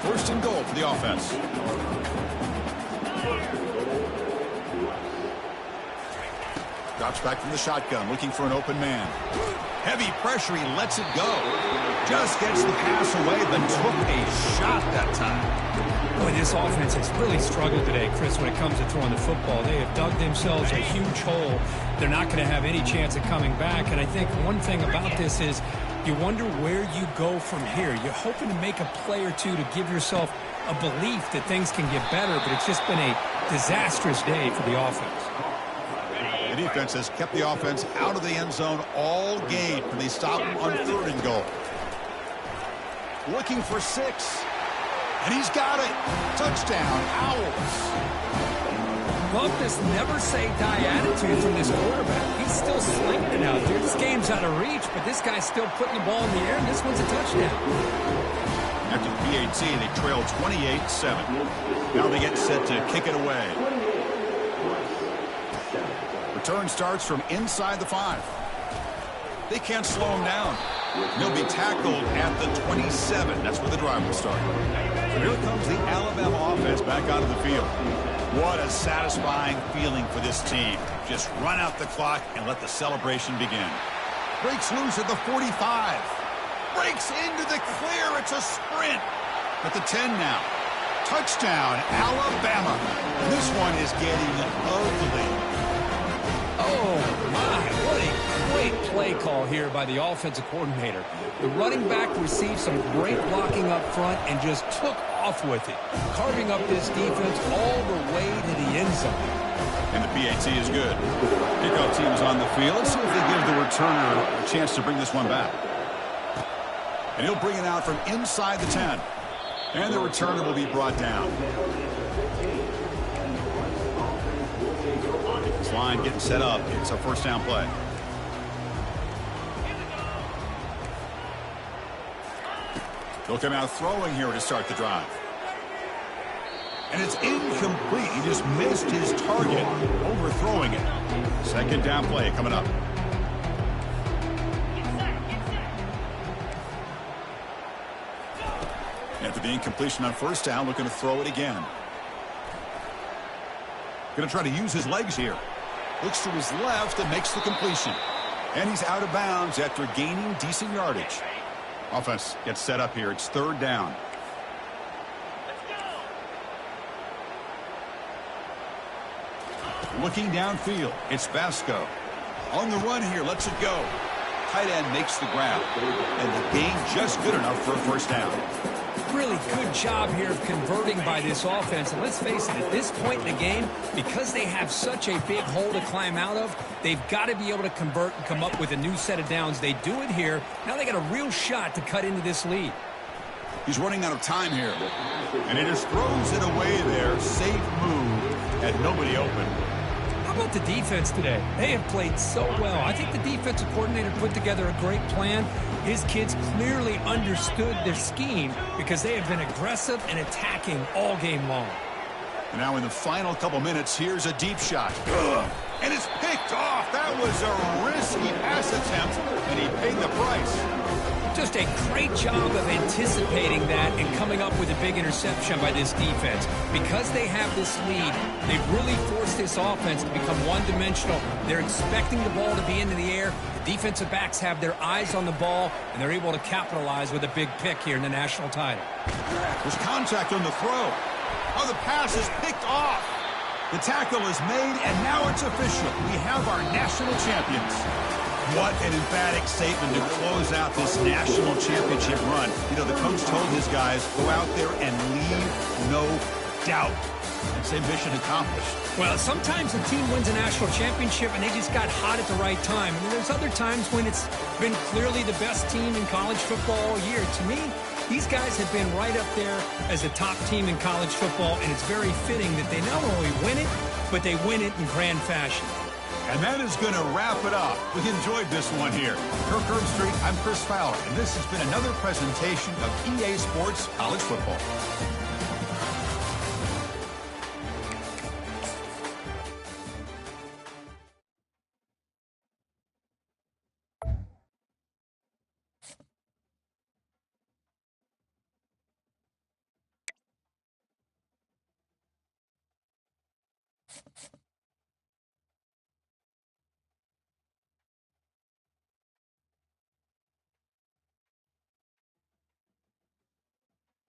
First and goal for the offense. Drops back from the shotgun, looking for an open man. Heavy pressure, he lets it go. Just gets the pass away, but took a shot that time. Boy, this offense has really struggled today, Chris, when it comes to throwing the football. They have dug themselves a huge hole. They're not going to have any chance of coming back. And I think one thing about this is you wonder where you go from here. You're hoping to make a play or two to give yourself a belief that things can get better, but it's just been a disastrous day for the offense. The defense has kept the offense out of the end zone all game, and they stop him on third and goal. Looking for 6. And he's got it. Touchdown, Owls. Love this never-say-die attitude from this quarterback. He's still slinging it out there. This game's out of reach, but this guy's still putting the ball in the air, and this one's a touchdown. After the PAT, they trail 28-7. Now they get set to kick it away. Return starts from inside the 5. They can't slow him down. He'll be tackled at the 27. That's where the drive will start. So here comes the Alabama offense back onto the field. What a satisfying feeling for this team. Just run out the clock and let the celebration begin. Breaks loose at the 45. Breaks into the clear. It's a sprint. At the 10 now. Touchdown, Alabama. This one is getting ugly. Oh, my. What a great play call here by the offensive coordinator. The running back received some great blocking up front and just took off with it, carving up this defense all the way to the end zone. And the PAT is good. Kickoff team is on the field. Let's see if they give the returner a chance to bring this one back. And he'll bring it out from inside the 10. And the returner will be brought down. This line getting set up. It's a first down play. He'll come out throwing here to start the drive. And it's incomplete. He just missed his target, overthrowing it. Second down play coming up. After the incompletion on first down, looking to throw it again. Going to try to use his legs here. Looks to his left and makes the completion. And he's out of bounds after gaining decent yardage. Offense gets set up here. It's third down. Looking downfield, it's Vasco. On the run here, lets it go. Tight end makes the grab. And the gain just good enough for a first down. Really good job here of converting by this offense. And let's face it, at this point in the game, because they have such a big hole to climb out of, they've got to be able to convert and come up with a new set of downs. They do it here. Now they got a real shot to cut into this lead. He's running out of time here. And he just throws it away there. Safe move. And nobody open. How about the defense today? They have played so well. I think the defensive coordinator put together a great plan. His kids clearly understood their scheme because they have been aggressive and attacking all game long. And now in the final couple minutes, here's a deep shot. And it's picked off. That was a risky pass attempt, and he paid the price. Just a great job of anticipating that and coming up with a big interception by this defense. Because they have this lead, they've really forced this offense to become one-dimensional. They're expecting the ball to be into the air. The defensive backs have their eyes on the ball, and they're able to capitalize with a big pick here in the national title. There's contact on the throw. Oh, the pass is picked off. The tackle is made, and now it's official. We have our national champions. What an emphatic statement to close out this national championship run. You know, the coach told his guys, go out there and leave no doubt. And say mission accomplished. Well, sometimes a team wins a national championship and they just got hot at the right time. And there's other times when it's been clearly the best team in college football all year. To me, these guys have been right up there as a top team in college football, and it's very fitting that they not only win it, but they win it in grand fashion. And that is going to wrap it up. We enjoyed this one here. Kirk Herbstreit, I'm Chris Fowler, and this has been another presentation of EA Sports College Football.